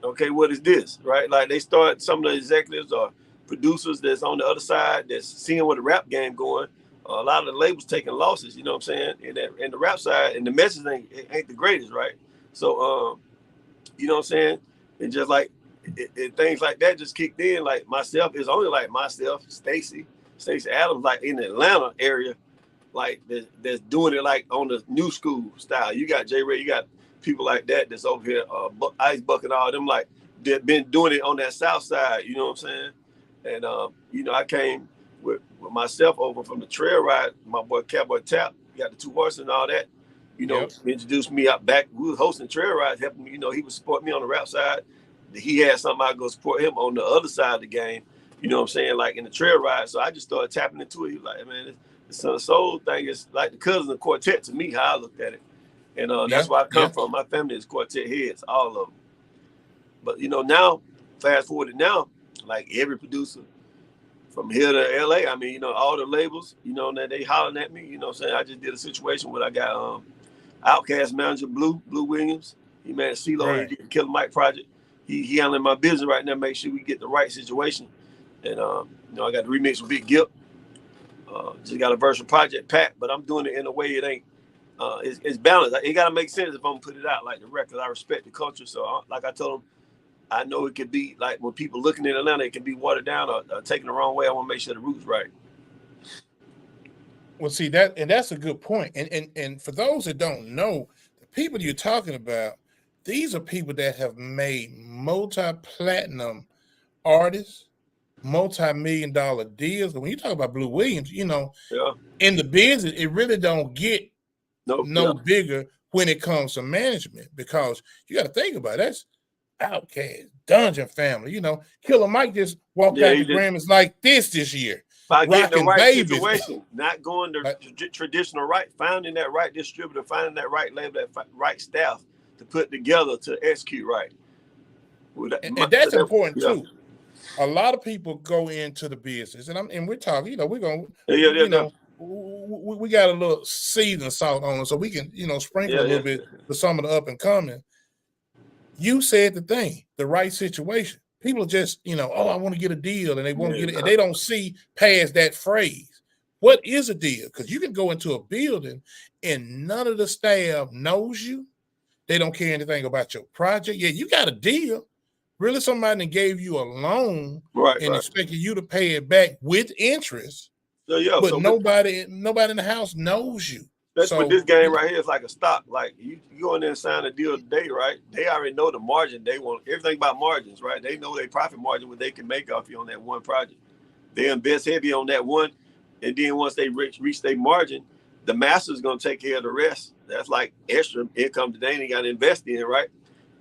Okay, what is this? Right? Like, they start, some of the executives or producers that's on the other side that's seeing what the rap game going. A lot of the labels taking losses, you know what I'm saying? And the rap side, and the message ain't the greatest, right? So, you know what I'm saying? And just like, things like that just kicked in. Like, myself is only like myself, Stacey Adams, like in the Atlanta area, like that's doing it like on the new school style. You got J Ray, you got people like that that's over here, Ice Bucket, all them, like, that been doing it on that south side, you know what I'm saying? And you know, I came with myself over from the trail ride, my boy Cowboy Tap, got the two horses and all that, you know, introduced me up back. We was hosting trail rides, helping me, you know, he would support me on the rap side. He had something, I'd go support him on the other side of the game, you know what I'm saying, like in the trail ride. So I just started tapping into it. He was like, man, the Son of Soul thing is like the cousin of Quartet to me, how I looked at it. And that's where I come from. My family is Quartet heads, all of them. But, you know, now, fast forward now, like every producer from here to LA, I mean, you know, all the labels, you know, that they hollering at me, you know what I'm saying? I just did a situation where I got Outkast manager Blue Williams. He managed CeeLo, Right. He did the Killer Mike project. He handling my business right now, make sure we get the right situation. And, you know, I got the remix with Big Gip. Just got a verse with Project Pat, but I'm doing it in a way it ain't, it's balanced. It got to make sense if I'm going to put it out like the record. I respect the culture. So like I told him, I know it could be like when people looking in Atlanta, it can be watered down or taken the wrong way. I want to make sure the root's right. Well, see that, and that's a good point. And for those that don't know, the people you're talking about, these are people that have made multi-platinum artists, multi-million-dollar deals. But when you talk about Blue Williams, you know, in the business, it really don't get bigger when it comes to management, because you got to think about it. That's Outkast, Dungeon Family, you know. Killer Mike just walked out the Grammys like this year. By getting the right babies. situation, not going the traditional right, finding that right distributor, finding that right label, that right staff to put together to execute right. And that's important too. A lot of people go into the business, and we're talking, you know, we're going, you know, we got a little seasoning salt on it, so we can, you know, sprinkle a little bit for some of the up and coming. You said the thing, the right situation. People just, you know, oh, I want to get a deal, and they want to get it, and they don't see past that phrase. What is a deal? Because you can go into a building and none of the staff knows you. They don't care anything about your project. Yeah, you got a deal. Really, somebody that gave you a loan and expected you to pay it back with interest. But nobody in the house knows you. That's what this game right here is like a stock. Like you go in there and sign a deal today, right? They already know the margin. They want everything about margins, right? They know their profit margin, what they can make off you on that one project. They invest heavy on that one, and then once they reach their margin, the master's gonna take care of the rest. That's like extra income that they ain't got to invest in, right?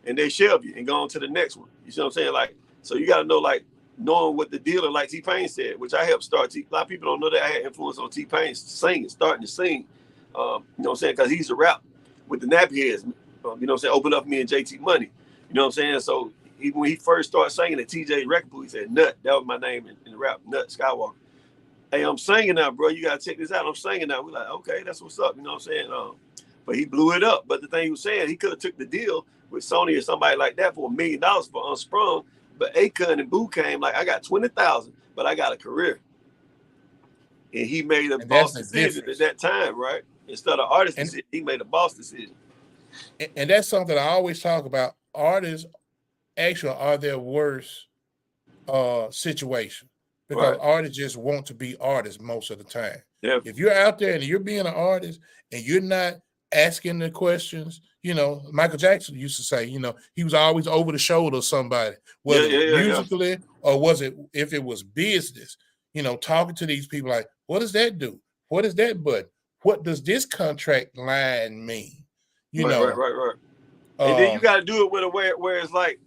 And they shelve you and go on to the next one. You see what I'm saying? Like, so you got to know, like, knowing what the dealer, like T-Pain said, which I helped start. A lot of people don't know that I had influence on T-Pain singing, starting to sing. You know what I'm saying? Because he used to rap with the nappy heads. You know what I'm saying? Open up me and JT Money. You know what I'm saying? So even when he first started singing at TJ Record Pool, he said Nut. That was my name in the rap, Nut Skywalker. Hey, I'm singing now, bro. You gotta check this out. I'm singing now. We're like, okay, that's what's up. You know what I'm saying? But he blew it up. But the thing he was saying, he could have took the deal with Sony or somebody like that for $1 million for Unsprung. But Akon and Boo came like, I got 20,000, but I got a career. And he made a boss decision at that time, right? Instead of artist decision, he made a boss decision. And that's something I always talk about. Artists actually are their worst situation, because artists just want to be artists most of the time. Yeah. If you're out there and you're being an artist and you're not asking the questions, you know, Michael Jackson used to say, you know, he was always over the shoulder of somebody, whether musically or was it, if it was business, you know, talking to these people like, what does that do? What is that button? What does this contract line mean? You know, right. And then you got to do it with a where it's like,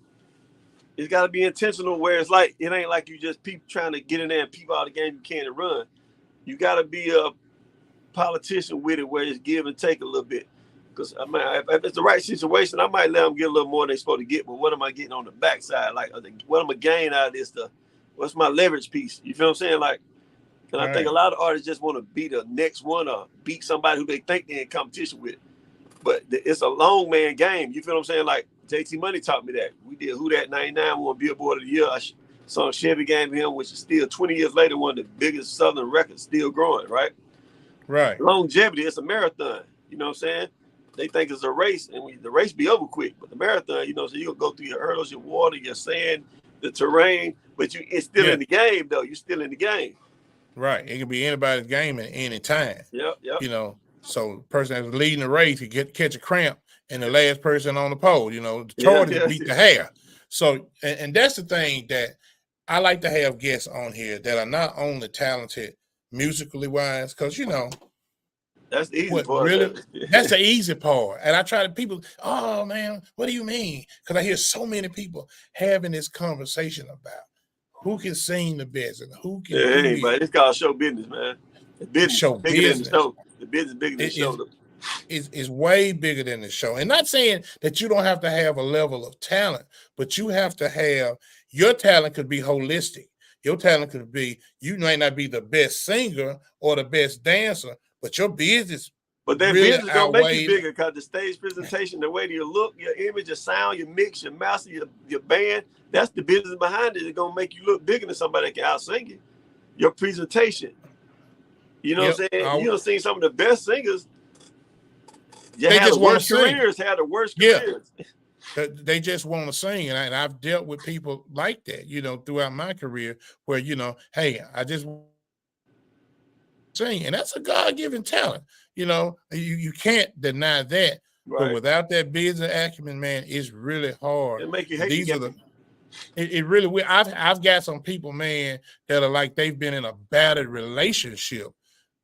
it's got to be intentional, where it's like, it ain't like you just trying to get in there and peep out the game you can and run. You got to be a politician with it, where it's give and take a little bit. Because I mean, if it's the right situation, I might let them get a little more than they're supposed to get. But what am I getting on the backside? Like, what am I gaining out of this stuff? What's my leverage piece? You feel what I'm saying? Like, and I think a lot of artists just want to be the next one or beat somebody who they think they're in competition with. But it's a long man game. You feel what I'm saying? Like, JT Money taught me that. We did Who That 99, won Billboard of the Year. I saw Chevy Game him, which is still 20 years later, one of the biggest Southern records, still growing, right? Right. Longevity, it's a marathon. You know what I'm saying? They think it's a race, and the race be over quick. But the marathon, you know, so you'll go through your hurdles, your water, your sand, the terrain, but it's still in the game, though. You're still in the game. Right. It can be anybody's game at any time. Yep. You know, so the person that's leading the race could catch a cramp, and the last person on the pole, you know, the tortoise beat the hare. So, and that's the thing that I like to have guests on here that are not only talented musically wise, because, you know, that's the easy part. Really, that's the easy part. And I try to people, oh man, what do you mean? Because I hear so many people having this conversation about who can sing the best and who can. Yeah, but it's called show business, man. The business show bigger business. than the show. The business bigger than the show. It's way bigger than the show. And not saying that you don't have to have a level of talent, but you have to have, your talent could be holistic. Your talent could be, you might not be the best singer or the best dancer, but your business. But that really business don't make you bigger, because the stage presentation, the way you look, your image, your sound, your mix, your master, your band, that's the business behind it. It's going to make you look bigger than somebody that can out-sing you. Your presentation. You know what I'm saying? You don't see some of the best singers. They just want to sing. Had the worst careers. They just want to sing. And I've dealt with people like that, you know, throughout my career where, you know, hey, I just sing. And that's a God-given talent. You know, you can't deny that. Right. But without that business acumen, man, it's really hard. It make you hate it really will. I've got some people, man, that are like they've been in a battered relationship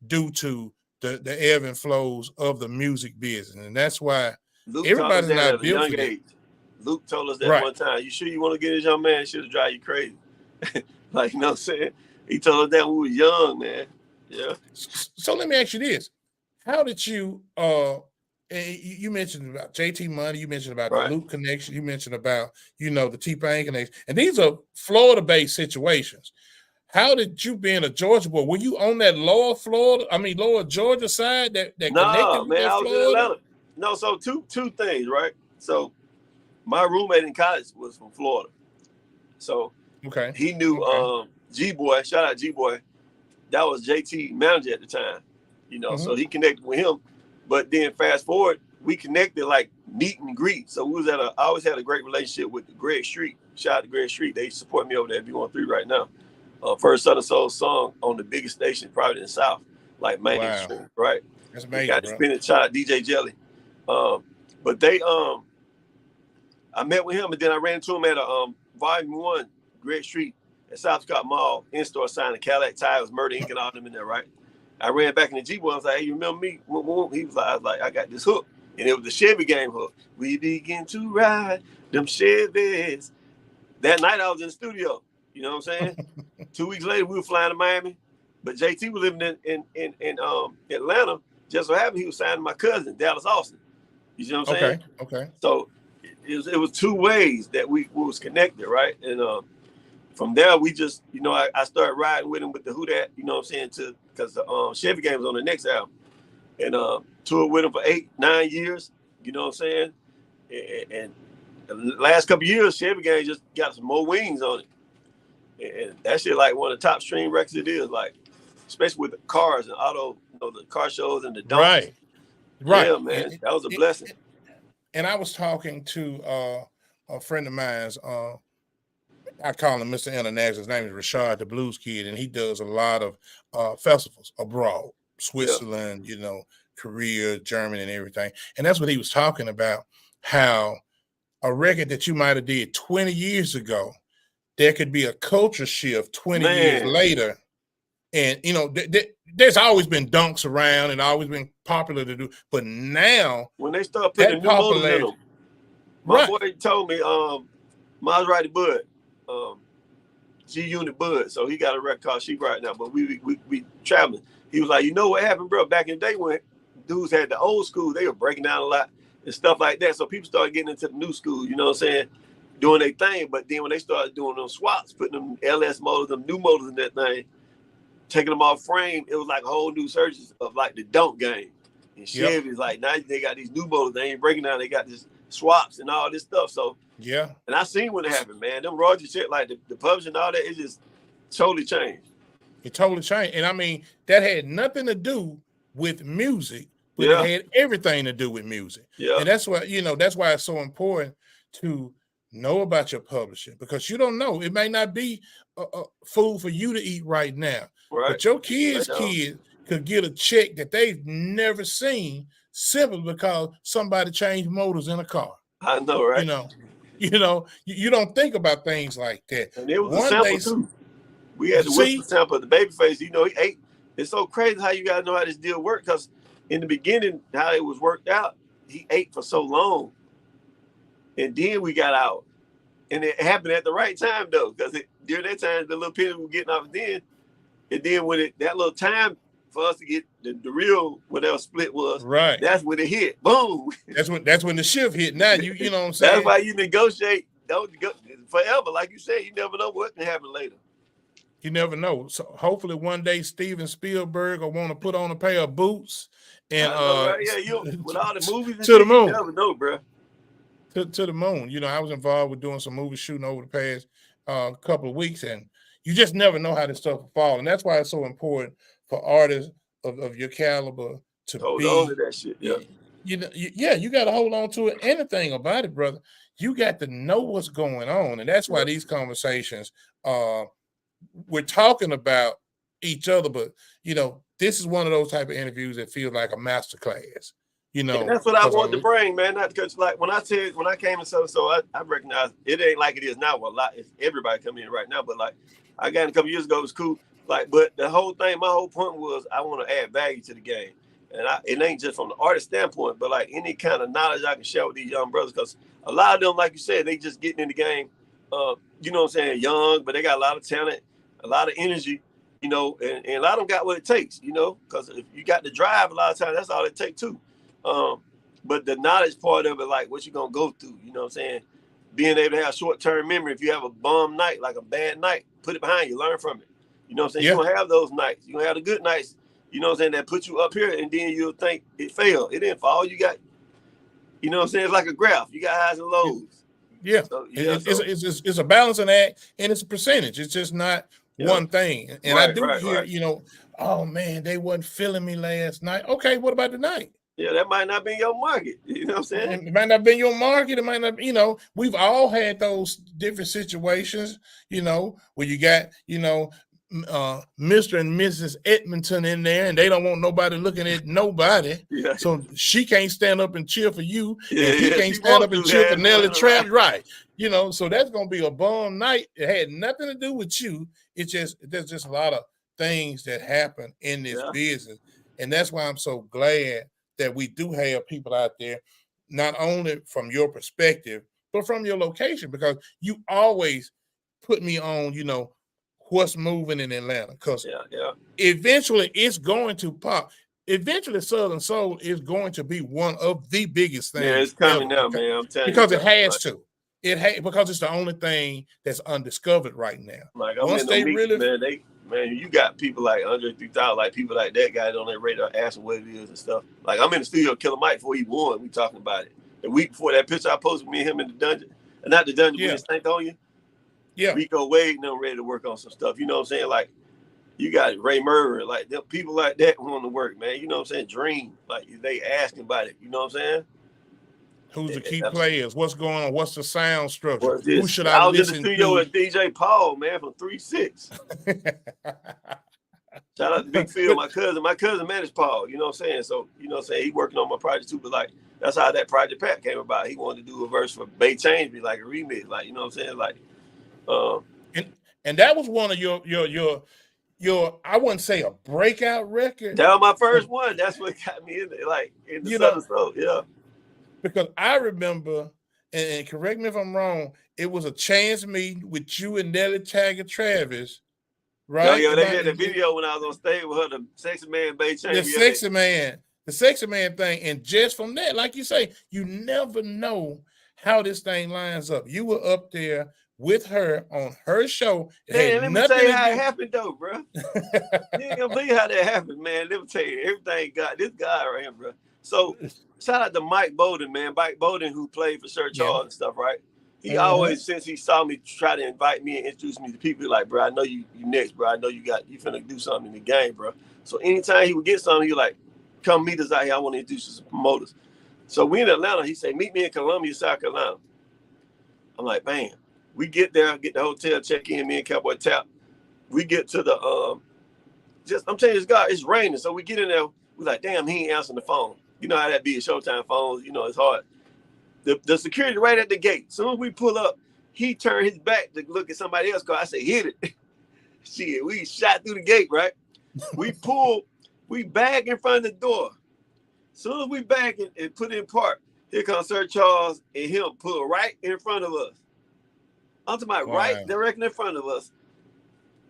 due to the ebb and flows of the music business. And that's why everybody's not built for that. Luke told us that one time. You sure you want to get this young man? It should drive you crazy. Like, you know what I'm saying? He told us that when we were young, man. Yeah. So let me ask you this. How did you you mentioned about JT Money, you mentioned about the Luke connection, you mentioned about, you know, the T-Pain connection, and these are Florida-based situations. How did you, being a Georgia boy, were you on that lower Georgia side that connected with man, I was Florida? in Atlanta. No, so two things, right? So my roommate in college was from Florida. So he knew G-Boy, shout out G-Boy. That was JT manager at the time, you know, so he connected with him. But then fast forward, we connected like meet and greet. So we was I always had a great relationship with Greg Street. Shout out to Greg Street. They support me over there at B13 right now. First Southern Soul song on the biggest station, probably in the South, like mainstream, right? That's amazing, got to spin it, shout out DJ Jelly. But they, I met with him, and then I ran into him at a Volume 1, Greg Street at South Scott Mall, in-store signing Cadillac tires, Murder Inc. and all them in there, right? I ran back in the G-Boy. I was like, hey, you remember me? He was like, I got this hook. And it was the Chevy game hook. We begin to ride them Chevys. That night I was in the studio. You know what I'm saying? 2 weeks later, we were flying to Miami, but JT was living in Atlanta. Just so happened he was signing my cousin, Dallas Austin. You know what I'm saying? Okay. So it was 2 ways that we was connected, right? And from there, we just, I started riding with him with the Who Dat, you know what I'm saying, because the Chevy Gang was on the next album. And toured with him for 8-9 years, you know what I'm saying? And the last couple of years, Chevy Gang just got some more wings on it. And that shit like one of the top stream records it is, like, especially with the cars and auto, the car shows and the donks. Right. Yeah, man, that was a blessing. And I was talking to a friend of mine's, I call him Mr. International. His name is Rashad, the Blues Kid, and he does a lot of festivals abroad, Switzerland, Korea, Germany, and everything. And that's what he was talking about, how a record that you might have did 20 years ago, there could be a culture shift 20 years later. And, there's always been dunks around and always been popular to do. But now, when they start putting new motors in them, my boy told me, Maserati Bud, G-Unit Bud, so he got a record called She right now, but we traveling. He was like, you know what happened, bro? Back in the day when dudes had the old school, they were breaking down a lot and stuff like that. So people started getting into the new school, you know what I'm saying? Doing their thing. But then when they started doing them swaps, putting them LS motors, them new motors in that thing, taking them off frame, it was like a whole new surge of like the dunk game. And Chevy's like, now they got these new motors, they ain't breaking down, they got this swaps and all this stuff. So and I seen what happened, man. Them Roger shit, like the publishing and all that, it just totally changed. It totally changed. And I mean, that had nothing to do with music, but it had everything to do with music. And that's why, that's why it's so important to know about your publishing, because you don't know. It may not be food for you to eat right now. Right. But your kids could get a check that they've never seen simply because somebody changed motors in a car. I know, right? You don't think about things like that. And it was a sample too. We had the whistle sample of the Babyface. He ate. It's so crazy how you gotta know how this deal worked, because in the beginning, how it was worked out, he ate for so long, and then we got out, and it happened at the right time though, because during that time the little penny was getting off then, and then when that little time for us to get the real whatever split was, right? That's when it hit. Boom. That's when the shift hit. Now you know what I'm saying. That's why you negotiate. Don't go forever, like you said. You never know what can happen later. You never know. So hopefully one day Steven Spielberg will want to put on a pair of boots and with all the movies and to the moon. You never know, bro. To the moon. I was involved with doing some movie shooting over the past couple of weeks, and you just never know how this stuff will fall. And that's why it's so important for artists of your caliber to hold on to that shit. You got to hold on to it. Anything about it, brother. You got to know what's going on, and that's why these conversations we're talking about each other, but this is one of those type of interviews that feels like a master class. And that's what I wanted to bring, man. Not because like when I came and so I recognize it ain't like it is now. Well, it's everybody coming in right now, but like I got in a couple years ago, it was cool. Like, but the whole thing, my whole point was I want to add value to the game, and it ain't just from the artist standpoint, but like any kind of knowledge I can share with these young brothers, because a lot of them, like you said, they just getting in the game. You know what I'm saying, young, but they got a lot of talent, a lot of energy, and a lot of them got what it takes, because if you got the drive, a lot of times that's all it takes too. But the knowledge part of it, like what you're going to go through, you know what I'm saying? Being able to have short-term memory. If you have a bum night, like a bad night, put it behind you, learn from it. You know what I'm saying? You're going to have those nights. You're going to have the good nights, you know what I'm saying, that put you up here, and then you'll think it failed. It didn't fall. You got, you know what I'm saying? It's like a graph. You got highs and lows. Yeah. So, it's a balancing act, and it's a percentage. It's just not one thing. And I do hear, oh, man, they wasn't feeling me last night. Okay, what about tonight? Yeah, that might not be your market. You know what I'm saying? It might not be your market. It might not, we've all had those different situations, where you got, Mr. and Mrs. Edmonton in there, and they don't want nobody looking at nobody. Yeah. So she can't stand up and cheer for you, and he can't stand up and cheer for Nelly Travis. Right. So that's gonna be a bum night. It had nothing to do with you. There's just a lot of things that happen in this business. And that's why I'm so glad that we do have people out there, not only from your perspective, but from your location, because you always put me on, you know, what's moving in Atlanta. Because yeah. eventually it's going to pop. Eventually Southern Soul is going to be one of the biggest things. Yeah, it's coming out, man. I'm telling you. Because it has to. Because it's the only thing that's undiscovered right now. Like, once they really, man, you got people like Andre 3000, like people like that guy on their radar asking what it is and stuff. Like, I'm in the studio with Killer Mike before he won. We talking about it. The week before that picture I posted, me and him in the dungeon, and not the dungeon, we St. Antonio. Yeah, Rico Wade and them ready to work on some stuff. You know what I'm saying? Like, you got Ray Murray, like them people like that want to work, man. You know what I'm saying? Dream, like they asking about it. You know what I'm saying? Who's the key players? What's going on? What's the sound structure? Who should I listen to? was in the studio with DJ Paul, man, from 3-6. Shout out to Big Phil, my cousin managed Paul. You know what I'm saying? So, you know what I'm saying? He working on my project too, but like, that's how that Project Pat came about. He wanted to do a verse for Bay Change, be like a remix, like, you know what I'm saying? Like, and that was one of your I wouldn't say a breakout record. That was my first one. That's what got me in there, like in the Southern Soul, yeah. Because I remember, and correct me if I'm wrong, it was a chance meeting with you and Nelly Taggart Travis, right? Oh, yeah, they had the video when I was on stage with her, the Sexy Man Bay Change. The Sexy Man thing. And just from that, like you say, you never know how this thing lines up. You were up there with her on her show. Man, let me tell you how it happened, though, bro. You ain't gonna believe how that happened, man. Let me tell you, everything got this guy right here, bro. So, shout out to Mike Bowden, man. Mike Bowden, who played for Sir Charles and stuff, right? He always, since he saw me, try to invite me and introduce me to people, like, bro, I know you next, bro. I know you finna do something in the game, bro. So anytime he would get something, he would like, come meet us out here. I want to introduce you to some promoters. So we in Atlanta. He said, meet me in Columbia, South Carolina. I'm like, man. We get there, get the hotel, check in, me and Cowboy Tap. We get to the I'm telling you, this guy, it's raining. So we get in there, we're like, damn, he ain't answering the phone. You know how that be at Showtime phones, you know, it's hard. The security right at the gate. As soon as we pull up, he turned his back to look at somebody else. I said, hit it. Shit, we shot through the gate, right? We back in front of the door. As soon as we back and put in park, here comes Sir Charles and him pull right in front of us. I'm talking about right directly in front of us.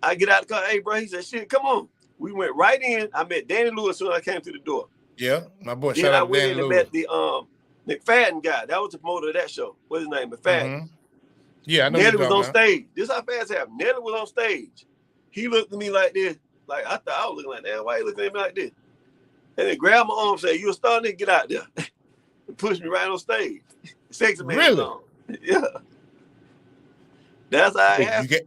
I get out the car, hey, bro. He said, shit, come on. We went right in. I met Danny Lewis as soon as I came through the door. Yeah, my boy. Then I went in and met the McFadden guy. That was the promoter of that show. What's his name? McFadden. Mm-hmm. Yeah, I know. Nelly was on stage. This is how fast it happened. Nelly was on stage. He looked at me like this. Like, I thought I was looking like that. Why he looking at me like this? And then grabbed my arm and said, you a star, nigga, get out there. And pushed me right on stage. Sexy Man. Really? Yeah. That's how it happened.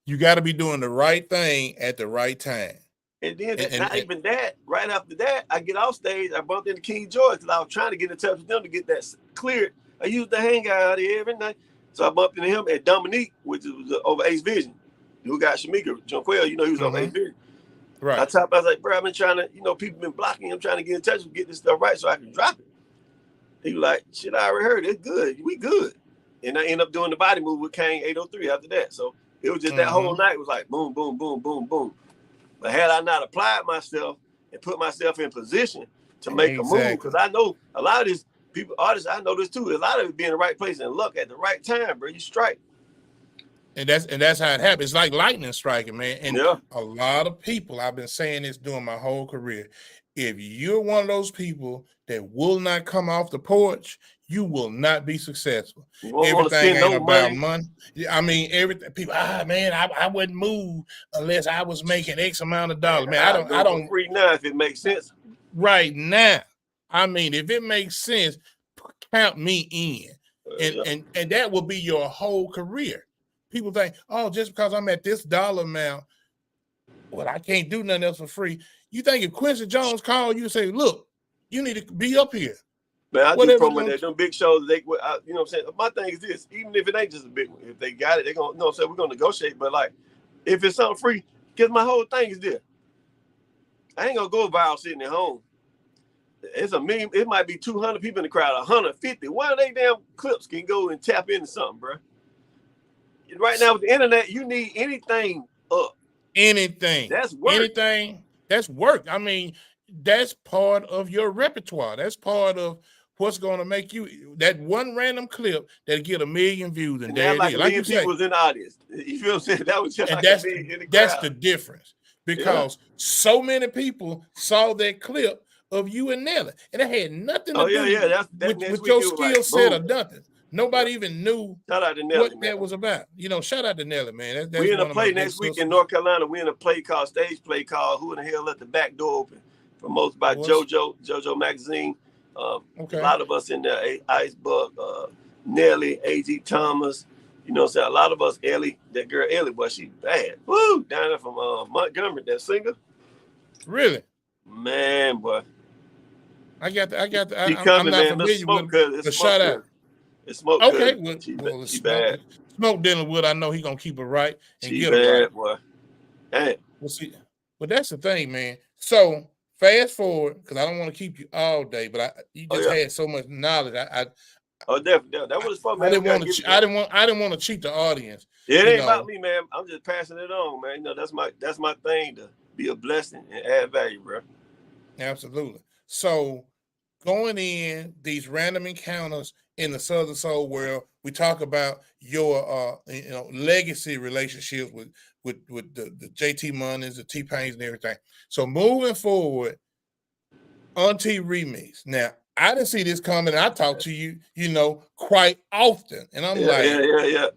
You got to be doing the right thing at the right time. And then even that, right after that, I get off stage. I bumped into King George because I was trying to get in touch with them to get that cleared. I used to hang out here every night. So I bumped into him at Dominique, which was over Ace Vision, who got Shamika, Jonquel, you know, he was over Ace Vision. Right. I was like, bro, I've been trying to, you know, people been blocking him, trying to get in touch with get this stuff right so I can drop it. He was like, shit, I already heard it. It's good. We good. And I ended up doing the body move with Kane 803 after that. So it was just that whole night was like boom, boom, boom, boom, boom. But had I not applied myself and put myself in position to make a move, because I know a lot of these people, artists, I know this too. A lot of it be in the right place and luck at the right time, bro. You strike. And that's how it happens. It's like lightning striking, man. And yeah. A lot of people, I've been saying this during my whole career. If you're one of those people that will not come off the porch, you will not be successful. Everything ain't about money. I mean, everything. People, man, I wouldn't move unless I was making X amount of dollars. Man, I don't free now if it makes sense. Right now, I mean, if it makes sense, count me in, and that will be your whole career. People think, oh, just because I'm at this dollar amount, well, I can't do nothing else for free. You think if Quincy Jones called you and say, look, you need to be up here. Man, I do promo that. Them big shows, you know what I'm saying? My thing is this, even if it ain't just a big one, if they got it, they're going to, you know what I'm saying, we're going to negotiate. But like, if it's something free, because my whole thing is this. I ain't going to go viral sitting at home. It's a million, it might be 200 people in the crowd, 150. One of they damn clips can go and tap into something, bro. Right now with the internet, you need anything up. Anything. That's work. Anything. That's work. I mean, that's part of your repertoire. That's part of what's going to make you that one random clip that'll get 1 million views, and there like it is. a Like you million people say, was in the audience. You feel what I'm saying? That was just and like a million in the that's crowd. the difference, because so many people saw that clip of you and Nelly, and it had nothing to do with your skill set or nothing. Nobody even knew shout out to Nelly, what that was about. You know, shout out to Nelly, man. That's we in a one play of my next week in North Carolina. We in a stage play called "Who in the Hell Let the Back Door Open?" Promoted by JoJo Magazine. Okay. A lot of us in there, Icebug, Nelly, A.G. Thomas. You know what I'm saying? A lot of us, Ellie, that girl Ellie, boy, she bad. Woo! Down there from Montgomery, that singer. Really? Man, boy. I got the. I'm not familiar with it. But shout out. It's Smoke. Okay, she bad. Smoke dealing with. I know he gonna keep it right and she get bad, it right. Boy. Damn. We'll see. But that's the thing, man. So fast forward, because I don't want to keep you all day, but you just had so much knowledge. Definitely. That was fun, man. I didn't want to cheat the audience. It ain't about me, man. I'm just passing it on, man. You know, that's my thing, to be a blessing and add value, bro. Absolutely. So going in these random encounters in the Southern Soul world, we talk about your legacy relationships with the JT Moneys, the T-Pains, and everything. So moving forward, Auntie Remix. Now, I didn't see this coming. I talk to you, quite often. And I'm yeah.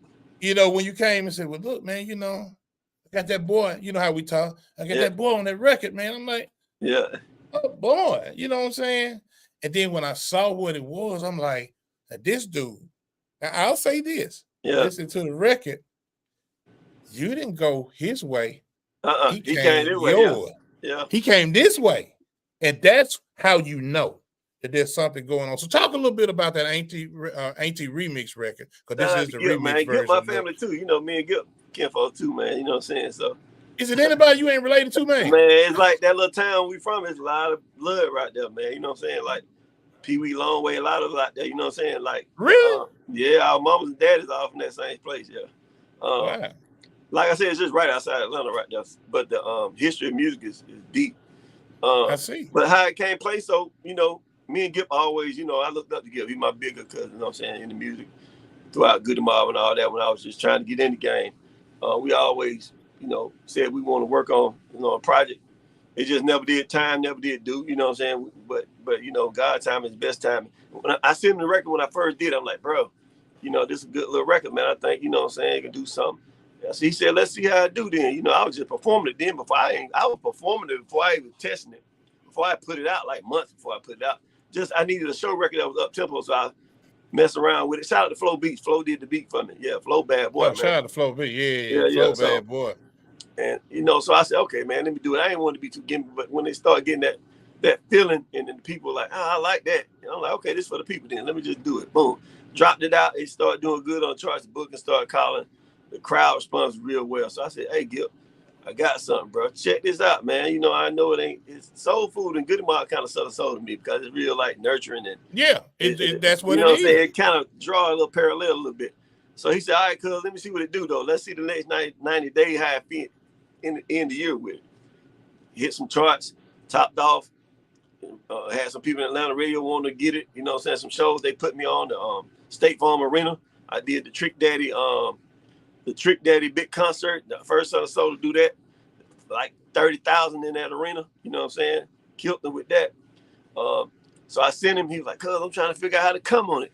You know, when you came and said, well, look, man, I got that boy, you know how we talk. I got that boy on that record, man. I'm like, oh, boy, you know what I'm saying? And then when I saw what it was, I'm like, this dude, now I'll say this. Listen to the record. You didn't go his way. He came this way. Yeah. He came this way. And that's how you know that there's something going on. So talk a little bit about that Auntie Remix record, because this is the remix version. Gip my family too. You know, me and Gip kinfolk too, man. You know what I'm saying? So is it anybody you ain't related to, man? Man, it's like that little town we from. It's a lot of blood right there, man. You know what I'm saying? Like Pee Wee Longway, a lot of it out there. You know what I'm saying? Like really? Yeah, our mamas and daddies are from that same place. Yeah. Wow. Like I said, it's just right outside Atlanta, right there. But the history of music is deep. I see. But how it came place, so me and Gip always, I looked up to Gip. He's my bigger cousin, you know what I'm saying, in the music throughout Goody Mob and all that. When I was just trying to get in the game, we always, said we want to work on, a project. It just never did do, you know what I'm saying? But God's time is best time. When I sent him the record when I first did, I'm like, bro, this is a good little record, man. I think, you know what I'm saying, you can do something. So he said, let's see how I do then. I was just performing it then I was performing it before I even testing it. Before I put it out, like months before I put it out. Just I needed a show record that was up tempo, so I messed around with it. Shout out to Flo Beats. Flo did the beat for me. Yeah, Flo bad boy, man. Shout out to Flo Beats. Yeah. Flo bad boy. And so I said, okay, man, let me do it. I didn't want to be too gimmicky, but when they start getting that feeling, and then the people like, I like that. And I'm like, okay, this is for the people then. Let me just do it. Boom. Dropped it out. It started doing good on the charts. The book and started calling. The crowd responds real well. So I said, hey, Gil, I got something, bro. Check this out, man. I know it's soul food, and Goody Mob kind of Southern soul to me because it's real like nurturing and that's what it is. What I'm saying? It kind of draw a little parallel a little bit. So he said, all right, cuz, let me see what it do though. Let's see the next 90 days how it fit in the end of the year with it. Hit some charts, topped off. Had some people in Atlanta radio want to get it. You know what I'm saying? Some shows they put me on the State Farm Arena. I did the Trick Daddy big concert, the first Southern Soul to do that, like 30,000 in that arena. You know what I'm saying? Killed them with that. So I sent him. He was like, "Cuz, I'm trying to figure out how to come on it.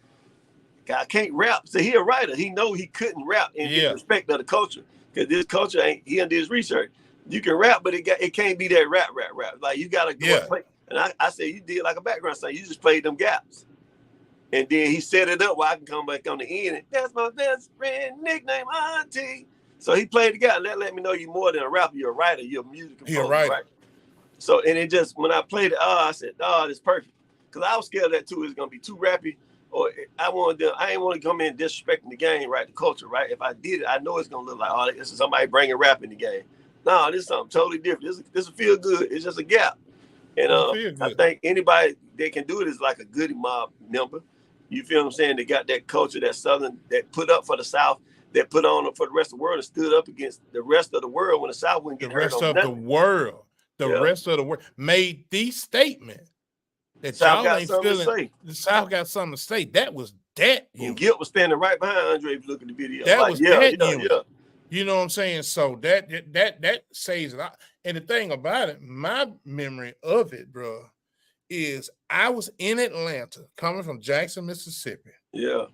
I can't rap." So he a writer. He know he couldn't rap in respect of the culture, because this culture ain't. He did his research. You can rap, but it can't be that rap. Like you gotta go and play. And I said, you did like a background singer. You just played them gaps. And then he set it up where I can come back on the end. And that's my best friend, nickname Auntie. So he played the gap. And that let me know you're more than a rapper. You're a writer. You're a music composer. You're a writer. Right? So, and it just, when I played it, I said, this is perfect. Because I was scared that too. It's going to be too rappy. Or I ain't want to come in disrespecting the game, right? The culture, right? If I did it, I know it's going to look like, this is somebody bringing rap in the game. No, this is something totally different. This will feel good. It's just a gap. And I think anybody that can do it is like a Goody Mob member. You feel what I'm saying? They got that culture, that Southern, that put up for the South, that put on for the rest of the world and stood up against the rest of the world when the South wouldn't get hurt on nothing. The rest of the world made the statement that South y'all got ain't something to feeling. say. The South got something to say. That was that And unit. Gil was standing right behind Andre if you look at the video. That like, was yeah, that yeah, unit. yeah. You know what I'm saying? So that says a lot. And the thing about it, my memory of it, bro, is I was in Atlanta coming from Jackson, Mississippi. Yeah.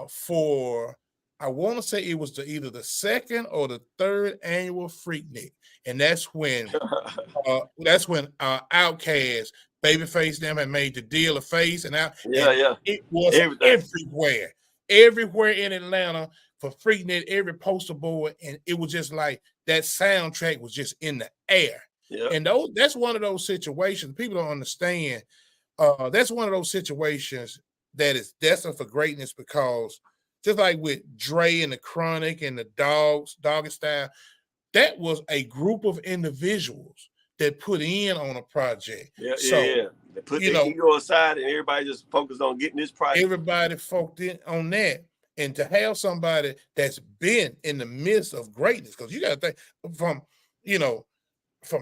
For I want to say it was either the second or the third annual Freaknik, and that's when Outkast, Babyface them had made the deal of Face, and out. Yeah, and yeah. It was Everything. everywhere in Atlanta for Freaknik, every poster board, and it was just like that soundtrack was just in the air. Yeah. And that's one of those situations people don't understand. That's one of those situations that is destined for greatness because just like with Dre and the Chronic and the Doggy Style, that was a group of individuals that put in on a project. Yeah, so, yeah. They put their ego aside and everybody just focused on getting this project. Everybody focused in on that. And to have somebody that's been in the midst of greatness, because you got to think from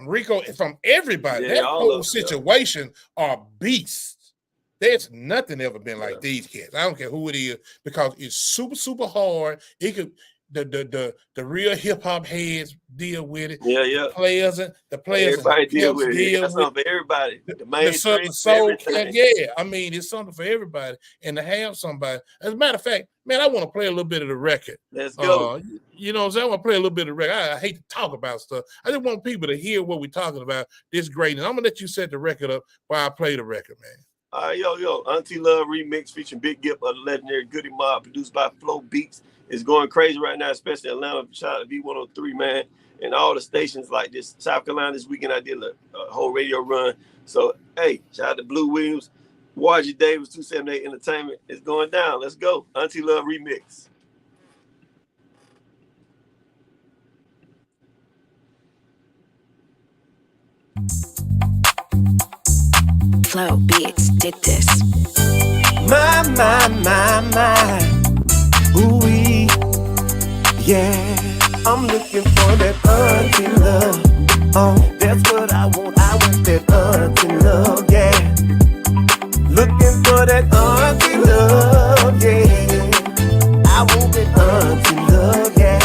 Rico, from everybody, that whole situation are beasts. There's nothing ever been like these cats. I don't care who it is because it's super, super hard. It could the real hip hop heads deal with it. Yeah, yeah. The players, everybody deal with it. That's something for everybody. The mainstream, the soul cat, yeah. I mean, it's something for everybody, and to have somebody. As a matter of fact, man, I want to play a little bit of the record. Let's go. You know what I'm saying? I want to play a little bit of the record. I hate to talk about stuff. I just want people to hear what we're talking about. This greatness. I'm gonna let you set the record up while I play the record, man. All right, yo, Auntie Love remix featuring Big Gip of the legendary Goody Mob, produced by Flow Beats. It's going crazy right now, especially Atlanta. Shout out to V103, man, and all the stations like this. South Carolina this weekend, I did a whole radio run. So, hey, shout out to Blue Williams, Wargy Davis, 278 Entertainment. It's going down. Let's go. Auntie Love remix. Flow Beats did this. My, ooh-wee, yeah. I'm looking for that auntie love. Oh, that's what I want. I want that auntie love, yeah. Looking for that auntie love, yeah. I want that auntie love, yeah.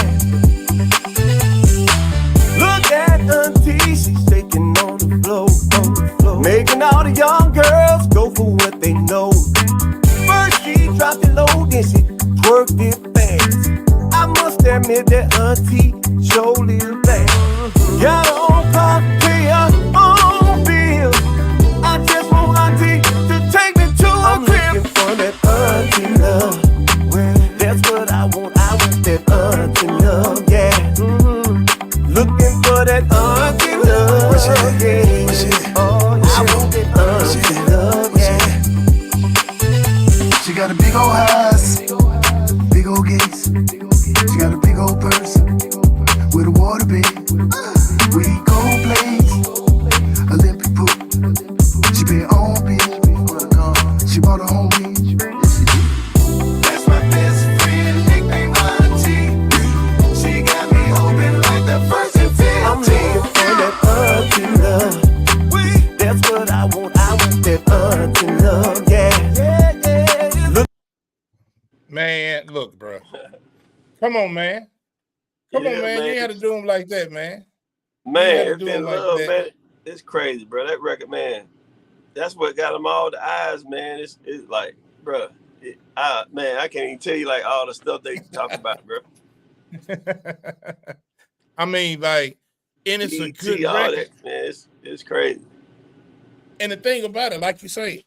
Look at auntie, she's shaking on the floor, making all the young girls go for what they know. First she dropped it low, then she twerked it fast. I must admit that auntie surely fast. Got her own car, pay her own bill. I just want auntie to take me to a crib. I'm looking for that auntie love. Well, that's what I want. I want that auntie love, yeah. Looking for that auntie love, yeah. Oh, yeah. I want that auntie love, yeah. She got a big old house, big old gates. She got a big old purse with a water bed. We eat gold plates, Olympic pool. She pay her own bill. She bought her home beach. That's my best friend, nickname Auntie. She got me open like the first infinity. I'm looking for that auntie love. That's what I want. I want that auntie love, yeah. Look. Man, look, bro. Come on, man. Come on, man. You ain't had to do them like that, man. Man, it's been love, man. It's crazy, bro. That record, man. That's what got them all the eyes, man. It's like, bro. Man, I can't even tell you like all the stuff they talk about, bro. I mean, like, and it's a good record. That, man, it's crazy. And the thing about it, like you say,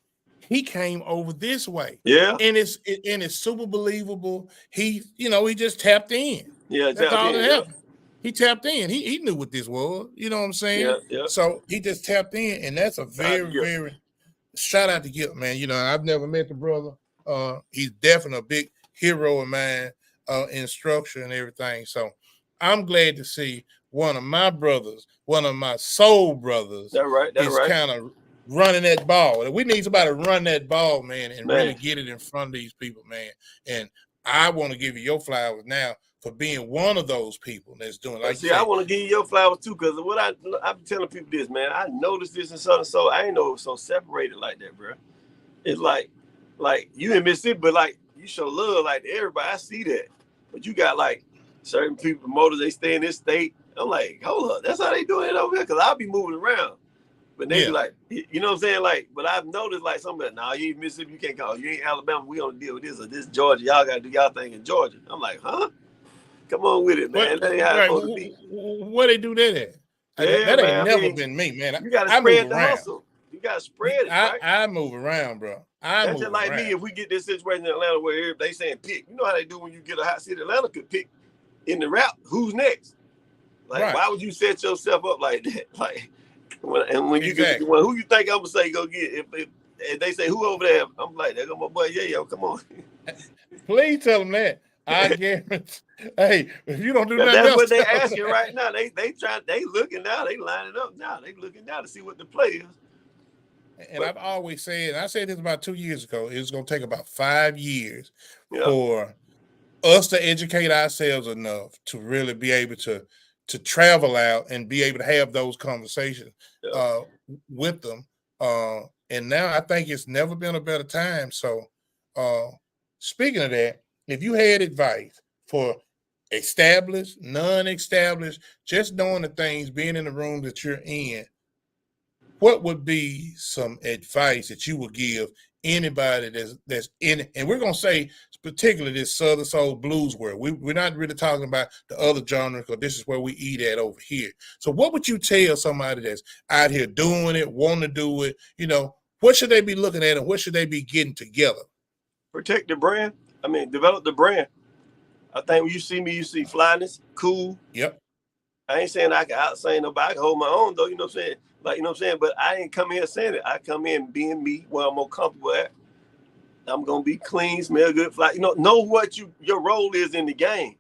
he came over this way. Yeah. And it's super believable. He just tapped in. Yeah, that's all that happened. He tapped in. He knew what this was. You know what I'm saying? Yeah, yeah. So he just tapped in, and that's a very shout out to Gil, man. You know, I've never met the brother. He's definitely a big hero of mine in structure and everything. So I'm glad to see one of my brothers, one of my soul brothers, is kind of running that ball. We need somebody to run that ball, man, and really get it in front of these people, man. And I want to give you your flowers now for being one of those people that's doing like. See, I want to give you your flowers too, because what I'm telling people this, man. I noticed this and so I ain't know it was so separated like that, bro. It's like you in Mississippi, but like you show love like to everybody. I see that, but you got like certain people, promoters, they stay in this state. I'm like, hold up, that's how they doing it over here, because I'll be moving around. But they be like, you know what I'm saying? Like, but I've noticed like some of that, nah, you ain't Mississippi, you can't call. You ain't Alabama, we don't deal with this, or this Georgia. Y'all gotta do y'all thing in Georgia. I'm like, huh? Come on with it, man. That ain't how it's supposed to be. Where they do that at? Yeah, that man, ain't never been me, man. You gotta spread the hustle. You gotta spread it, right? I move around, bro. That's just like me. If we get this situation in Atlanta where they saying pick, you know how they do when you get a hot city. Atlanta could pick in the rap who's next. Like, why would you set yourself up like that? Like, when you get who you think I'm gonna say go get? If they say who over there, I'm like, there go my boy. Yeah, come on. Please tell them that. I guarantee. Hey, if you don't do that, that's what they asking right now. They looking now. They lining up now. They looking now to see what the play is. And I've always said, I said this about 2 years ago, it's going to take about 5 years for us to educate ourselves enough to really be able to travel out and be able to have those conversations with them. And now I think it's never been a better time. So speaking of that, if you had advice for established, non-established, just knowing the things, being in the room that you're in, what would be some advice that you would give anybody that's in it? And we're going to say particularly this Southern Soul Blues world. We're not really talking about the other genres, because this is where we eat at over here. So what would you tell somebody that's out here doing it, want to do it? You know, what should they be looking at and what should they be getting together? Protect the brand. I mean, develop the brand. I think when you see me, you see flyness, cool. Yep. I ain't saying I can outsing nobody. I can hold my own, though. You know what I'm saying? Like, you know what I'm saying? But I ain't come here saying it. I come in being me, where I'm more comfortable at. I'm going to be clean, smell good, fly. You know what your role is in the game.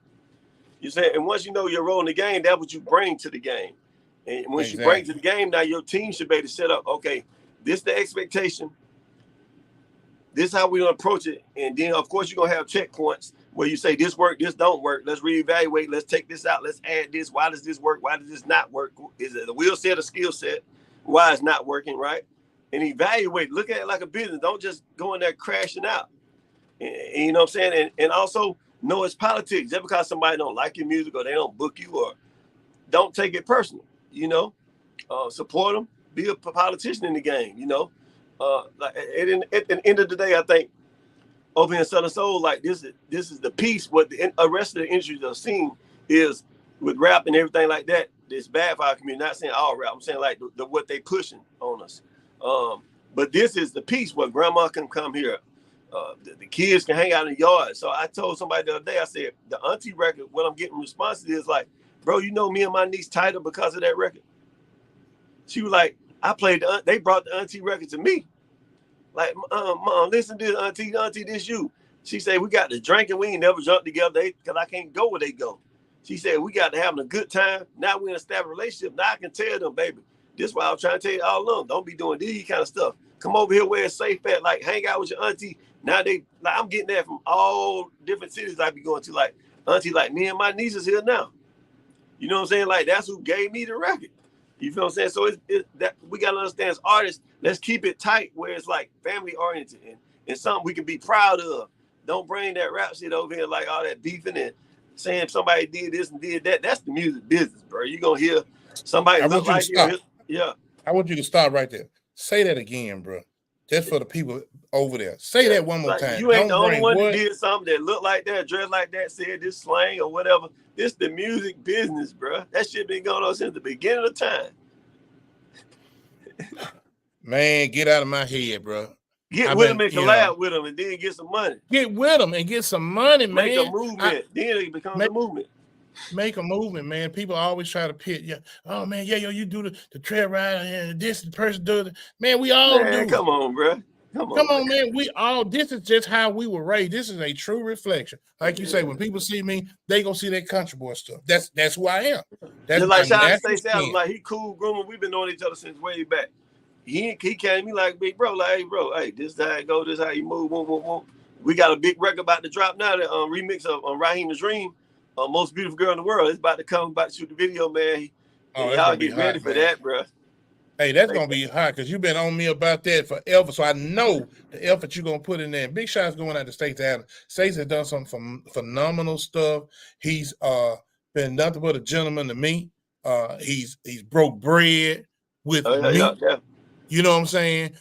You say, and once you know your role in the game, that's what you bring to the game. And once you bring to the game, now your team should be able to set up, okay, this the expectation. This is how we're going to approach it. And then, of course, you're going to have checkpoints where you say this work, this don't work. Let's reevaluate. Let's take this out. Let's add this. Why does this work? Why does this not work? Is it a wheel set or skill set? Why it's not working, right? And evaluate. Look at it like a business. Don't just go in there crashing out. And you know what I'm saying? And also know it's politics. Just because somebody don't like your music or they don't book you, or don't take it personal, you know? Support them. Be a politician in the game, you know? Like at the end of the day, I think over in Southern Soul, like this is the piece. What the rest of the industry are seeing is with rap and everything like that. It's bad for our community. Not saying all rap. I'm saying like the what they pushing on us. But this is the piece where grandma can come here. The kids can hang out in the yard. So I told somebody the other day, I said the auntie record. What I'm getting responses is like, bro, you know me and my niece tighter because of that record. She was like, they brought the auntie record to me. Like, mom, listen to this, auntie, this you. She said, we got to drink and we ain't never drunk together because I can't go where they go. She said, we got to having a good time. Now we're in a stable relationship. Now I can tell them, baby, this is why I was trying to tell you all along. Don't be doing these kind of stuff. Come over here where it's safe at, like hang out with your auntie. Now I'm getting that from all different cities I be going to. Like, auntie, like me and my niece is here now. You know what I'm saying? Like, that's who gave me the record. You feel what I'm saying? So it's that we got to understand as artists, let's keep it tight where it's like family oriented and something we can be proud of. Don't bring that rap shit over here like all that beefing and saying somebody did this and did that. That's the music business, bro. You're going to hear somebody look like you. Yeah. I want you to stop right there. Say that again, bro. Just for the people over there. Say that one more time. You ain't the only one that did something that looked like that, dressed like that, said this slang or whatever. This the music business, bro. That shit been going on since the beginning of time. Man, get out of my head, bro. Get with them and collab with them and then get some money. Get with them and get some money, man. Make a movement. Then it becomes a movement. Make a movement, man. People always try to pit you. Oh, man, yo, you do the trail ride and this person does it. Man, we all do. Come on, bro. Come on, man. We all, this is just how we were raised. This is a true reflection. Like you say, when people see me, they gonna see that country boy stuff. That's who I am. That's just like Sean Stacey, like he cool groomer. We've been knowing each other since way back. He came to me like, big bro, like, hey, bro, hey, this is how it go, this is how you move, boom. We got a big record about to drop now, the remix of Raheem the Dream. Most Beautiful Girl in the World. It's about to shoot the video, man. Oh, y'all get ready for that, bro. Hey, that's gonna be hot because you've been on me about that forever. So I know the effort you're gonna put in there. Big shots going out to Stacey Adams. Stacey has done some phenomenal stuff. He's been nothing but a gentleman to me. He's broke bread with me. Yeah. You know what I'm saying?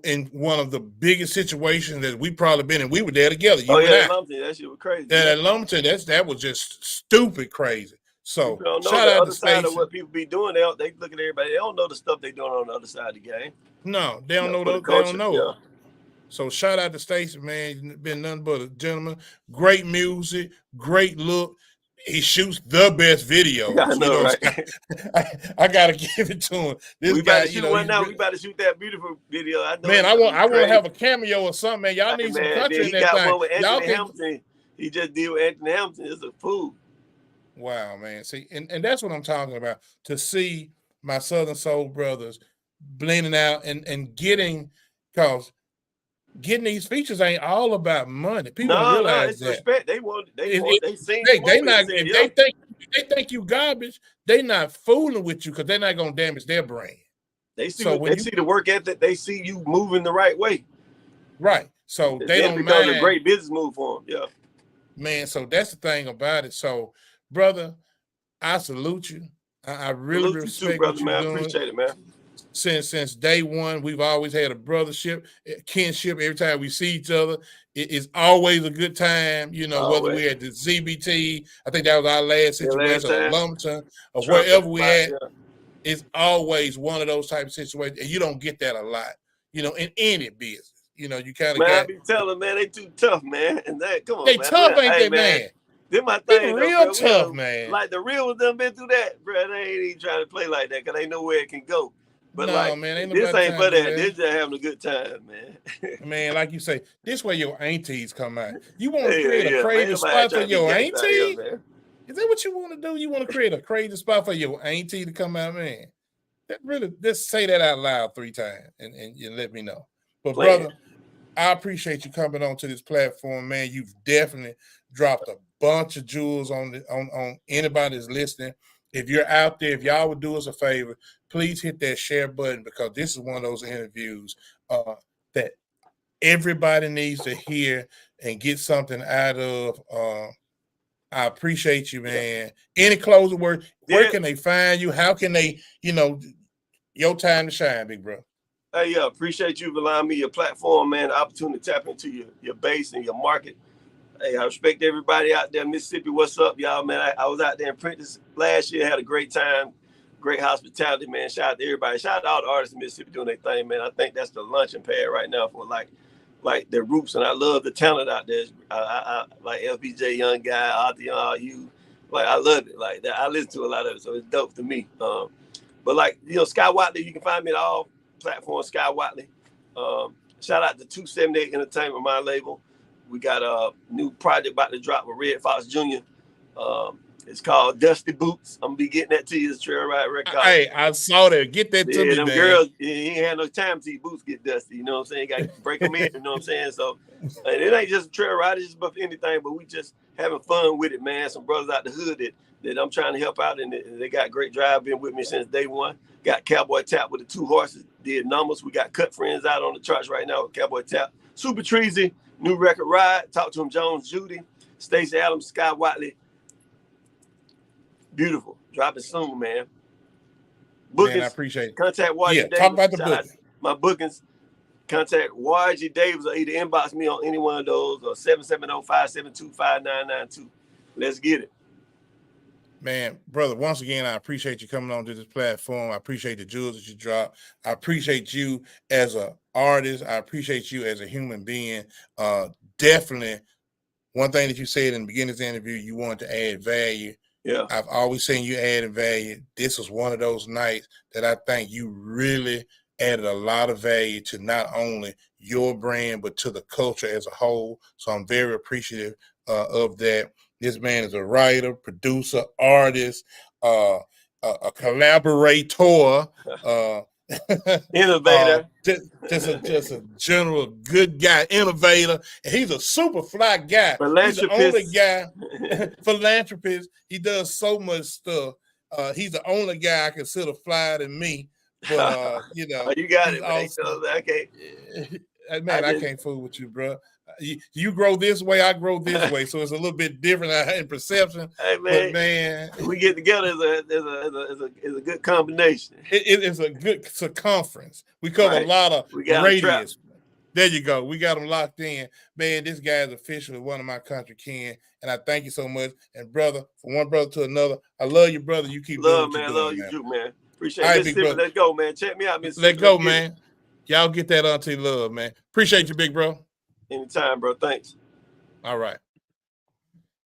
In one of the biggest situations that we probably been in, we were there together. Lumberton, that shit was crazy. That Lumberton, that was just stupid crazy. So shout out to Stacey. Of what people be doing, they look at everybody. They don't know the stuff they doing on the other side of the game. No, they don't know. They don't know. Yeah. So shout out to Stacey, man. Been nothing but a gentleman. Great music, great look. He shoots the best videos. I know, right? I gotta give it to him. We about to shoot one now. We about to shoot that beautiful video. I know. Man, I want to have a cameo or something, man. Y'all need some country in that thing. One with Anthony Hamilton. He just did with Anthony Hamilton. It's a fool. Wow, man. See, and that's what I'm talking about. To see my Southern Soul brothers blending out and getting these features ain't all about money. People don't realize that. Respect. They think you garbage. They not fooling with you because they're not gonna damage their brand. They see the work ethic. They see you moving the right way. Right. So they don't mind. It's a great business move for them. Yeah. Man, so that's the thing about it. So, brother, I salute you. I really respect you, brother, man. I appreciate it, man. Since day one, we've always had a brothership, kinship. Every time we see each other, it's always a good time. You know, whether we're at the ZBT, I think that was our last situation, or Lumberton, or wherever we're at. Yeah. It's always one of those type of situations, and you don't get that a lot. You know, in any business. You know, you kind of I be telling, man, they too tough, man. And come on, they man. Tough, ain't they, man? They're my thing. Real tough, man. Like the real ones done been through that, bro. They ain't even trying to play like that because they know where it can go. But man, this ain't for that. This just having a good time, man. Man, like you say, this way your aunties come out. You want to create a crazy spot for your auntie? Is that what you want to do? You want to create a crazy spot for your auntie to come out, man? That really, just say that out loud 3 times and you let me know. But brother, I appreciate you coming onto this platform, man. You've definitely dropped a bunch of jewels on anybody that's listening. If you're out there, if y'all would do us a favor, please hit that share button because this is one of those interviews that everybody needs to hear and get something out of. I appreciate you, man. Any closing word? Where can they find you? How can they, your time to shine, big bro? Hey, appreciate you for allowing me your platform, man. The opportunity to tap into your base and your market. Hey, I respect everybody out there in Mississippi. What's up, y'all, man? I was out there in Prentice last year, had a great time, great hospitality, man. Shout out to everybody. Shout out to all the artists in Mississippi doing their thing, man. I think that's the launching pad right now for like their roots, and I love the talent out there. I like LBJ, Young Guy, Arthur, you. Like I love it. Like that, I listen to a lot of it, so it's dope to me. But Sky Whatley, you can find me at all platforms. Sky Whatley. Shout out to 278 Entertainment, my label. We got a new project about to drop with Red Fox Jr. It's called Dusty Boots. I'm gonna be getting that to you. It's Trail Ride Record. Hey, I saw that. Get that to me, them man. Girls, he ain't had no time to see boots get dusty. You know what I'm saying? You got to break them in. You know what I'm saying? So it ain't just a trail ride. It's just about anything. But we just having fun with it, man. Some brothers out the hood that I'm trying to help out, and they got great drive. Been with me since day one. Got Cowboy Tap with the 2 horses. Did numbers. We got Cut Friends out on the charts right now with Cowboy Tap. Super Treasy, new record Ride. Talk to him, Jones, Judy, Stacey Adams, Sky Whatley. Beautiful. Dropping soon, man. Bookings. Man, I appreciate it. Contact YG Davis. Talk about the booking. My bookings. Contact YG Davis or either inbox me on any one of those or 770-572-5992. Let's get it. Man, brother, once again, I appreciate you coming onto this platform. I appreciate the jewels that you drop. I appreciate you as an artist. I appreciate you as a human being. Definitely, one thing that you said in the beginning of the interview, you wanted to add value. Yeah, I've always seen you adding value. This was one of those nights that I think you really added a lot of value to not only your brand, but to the culture as a whole. So I'm very appreciative of that. This man is a writer, producer, artist, a collaborator. Innovator. Just a general good guy, innovator, and he's a super fly guy. He's the only guy, philanthropist. He does so much stuff. He's the only guy I consider flyer than me. But you know, you got it, man. also, okay. Man, I can't fool with you, bro. You grow this way, I grow this way, so it's a little bit different in perception. Hey, man, but man, we get together as a good combination. It's a good circumference. We cover a lot of radius. There you go. We got them locked in. Man, this guy is officially one of my country kin, and I thank you so much. And brother, from one brother to another, I love you, brother. You keep love, doing man. Love you too, man. Appreciate it. All right, Mississippi. Let's go, man. Check me out, Mississippi. Let's go, man. Y'all get that auntie love, man. Appreciate you, big bro. Anytime, bro. Thanks. All right.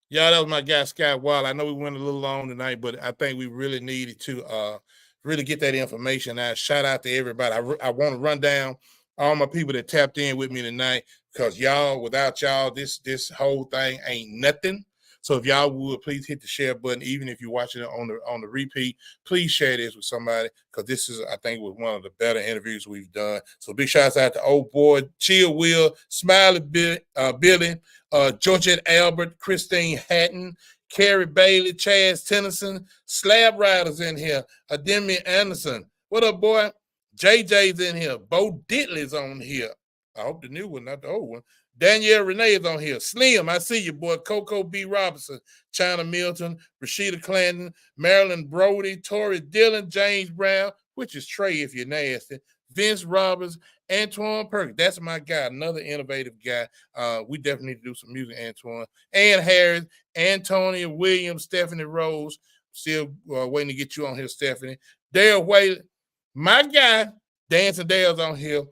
Y'all, that was my guy, Sky Wild. I know we went a little long tonight, but I think we really needed to really get that information out. Shout out to everybody. I want to run down all my people that tapped in with me tonight, because y'all, without y'all, this whole thing ain't nothing. So if y'all would, please hit the share button. Even if you're watching it on the repeat, please share this with somebody, because this is, I think, was one of the better interviews we've done. So big shouts out to Old Boy, Chill Will, Smiley Billy, Georgette Albert, Christine Hatton, Carrie Bailey, Chaz Tennyson, Slab Riders in here, Ademi Anderson. What up, boy? JJ's in here. Bo Diddley's on here. I hope the new one, not the old one. Danielle Renee is on here. Slim, I see you, boy. Coco B. Robinson, China Milton, Rashida Clandon, Marilyn Brody, Tori Dillon, James Brown, which is Trey if you're nasty, Vince Roberts, Antoine Perkins. That's my guy, another innovative guy. We definitely need to do some music, Antoine. Ann Harris, Antonia Williams, Stephanie Rose. Still waiting to get you on here, Stephanie. Dale Whaley, my guy, Dancing Dale's on here.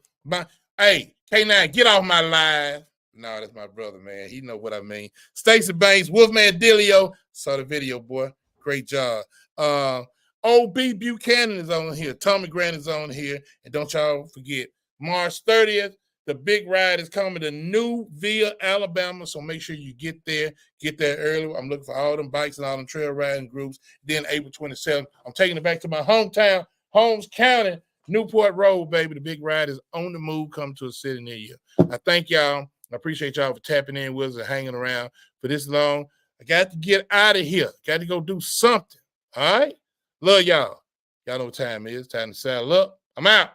Hey, K9, get off my live. No, that's my brother, man. He know what I mean. Stacey Banks, Wolfman Dilio. Saw the video, boy. Great job. O.B. Buchanan is on here. Tommy Grant is on here. And don't y'all forget, March 30th, the big ride is coming to Newville, Alabama. So make sure you get there early. I'm looking for all them bikes and all them trail riding groups. Then April 27th, I'm taking it back to my hometown, Holmes County, Newport Road, baby. The big ride is on the move, come to a city near you. I thank y'all. I appreciate y'all for tapping in with us and hanging around for this long. I got to get out of here. Got to go do something. All right? Love y'all. Y'all know what time it is. Time to saddle up. I'm out.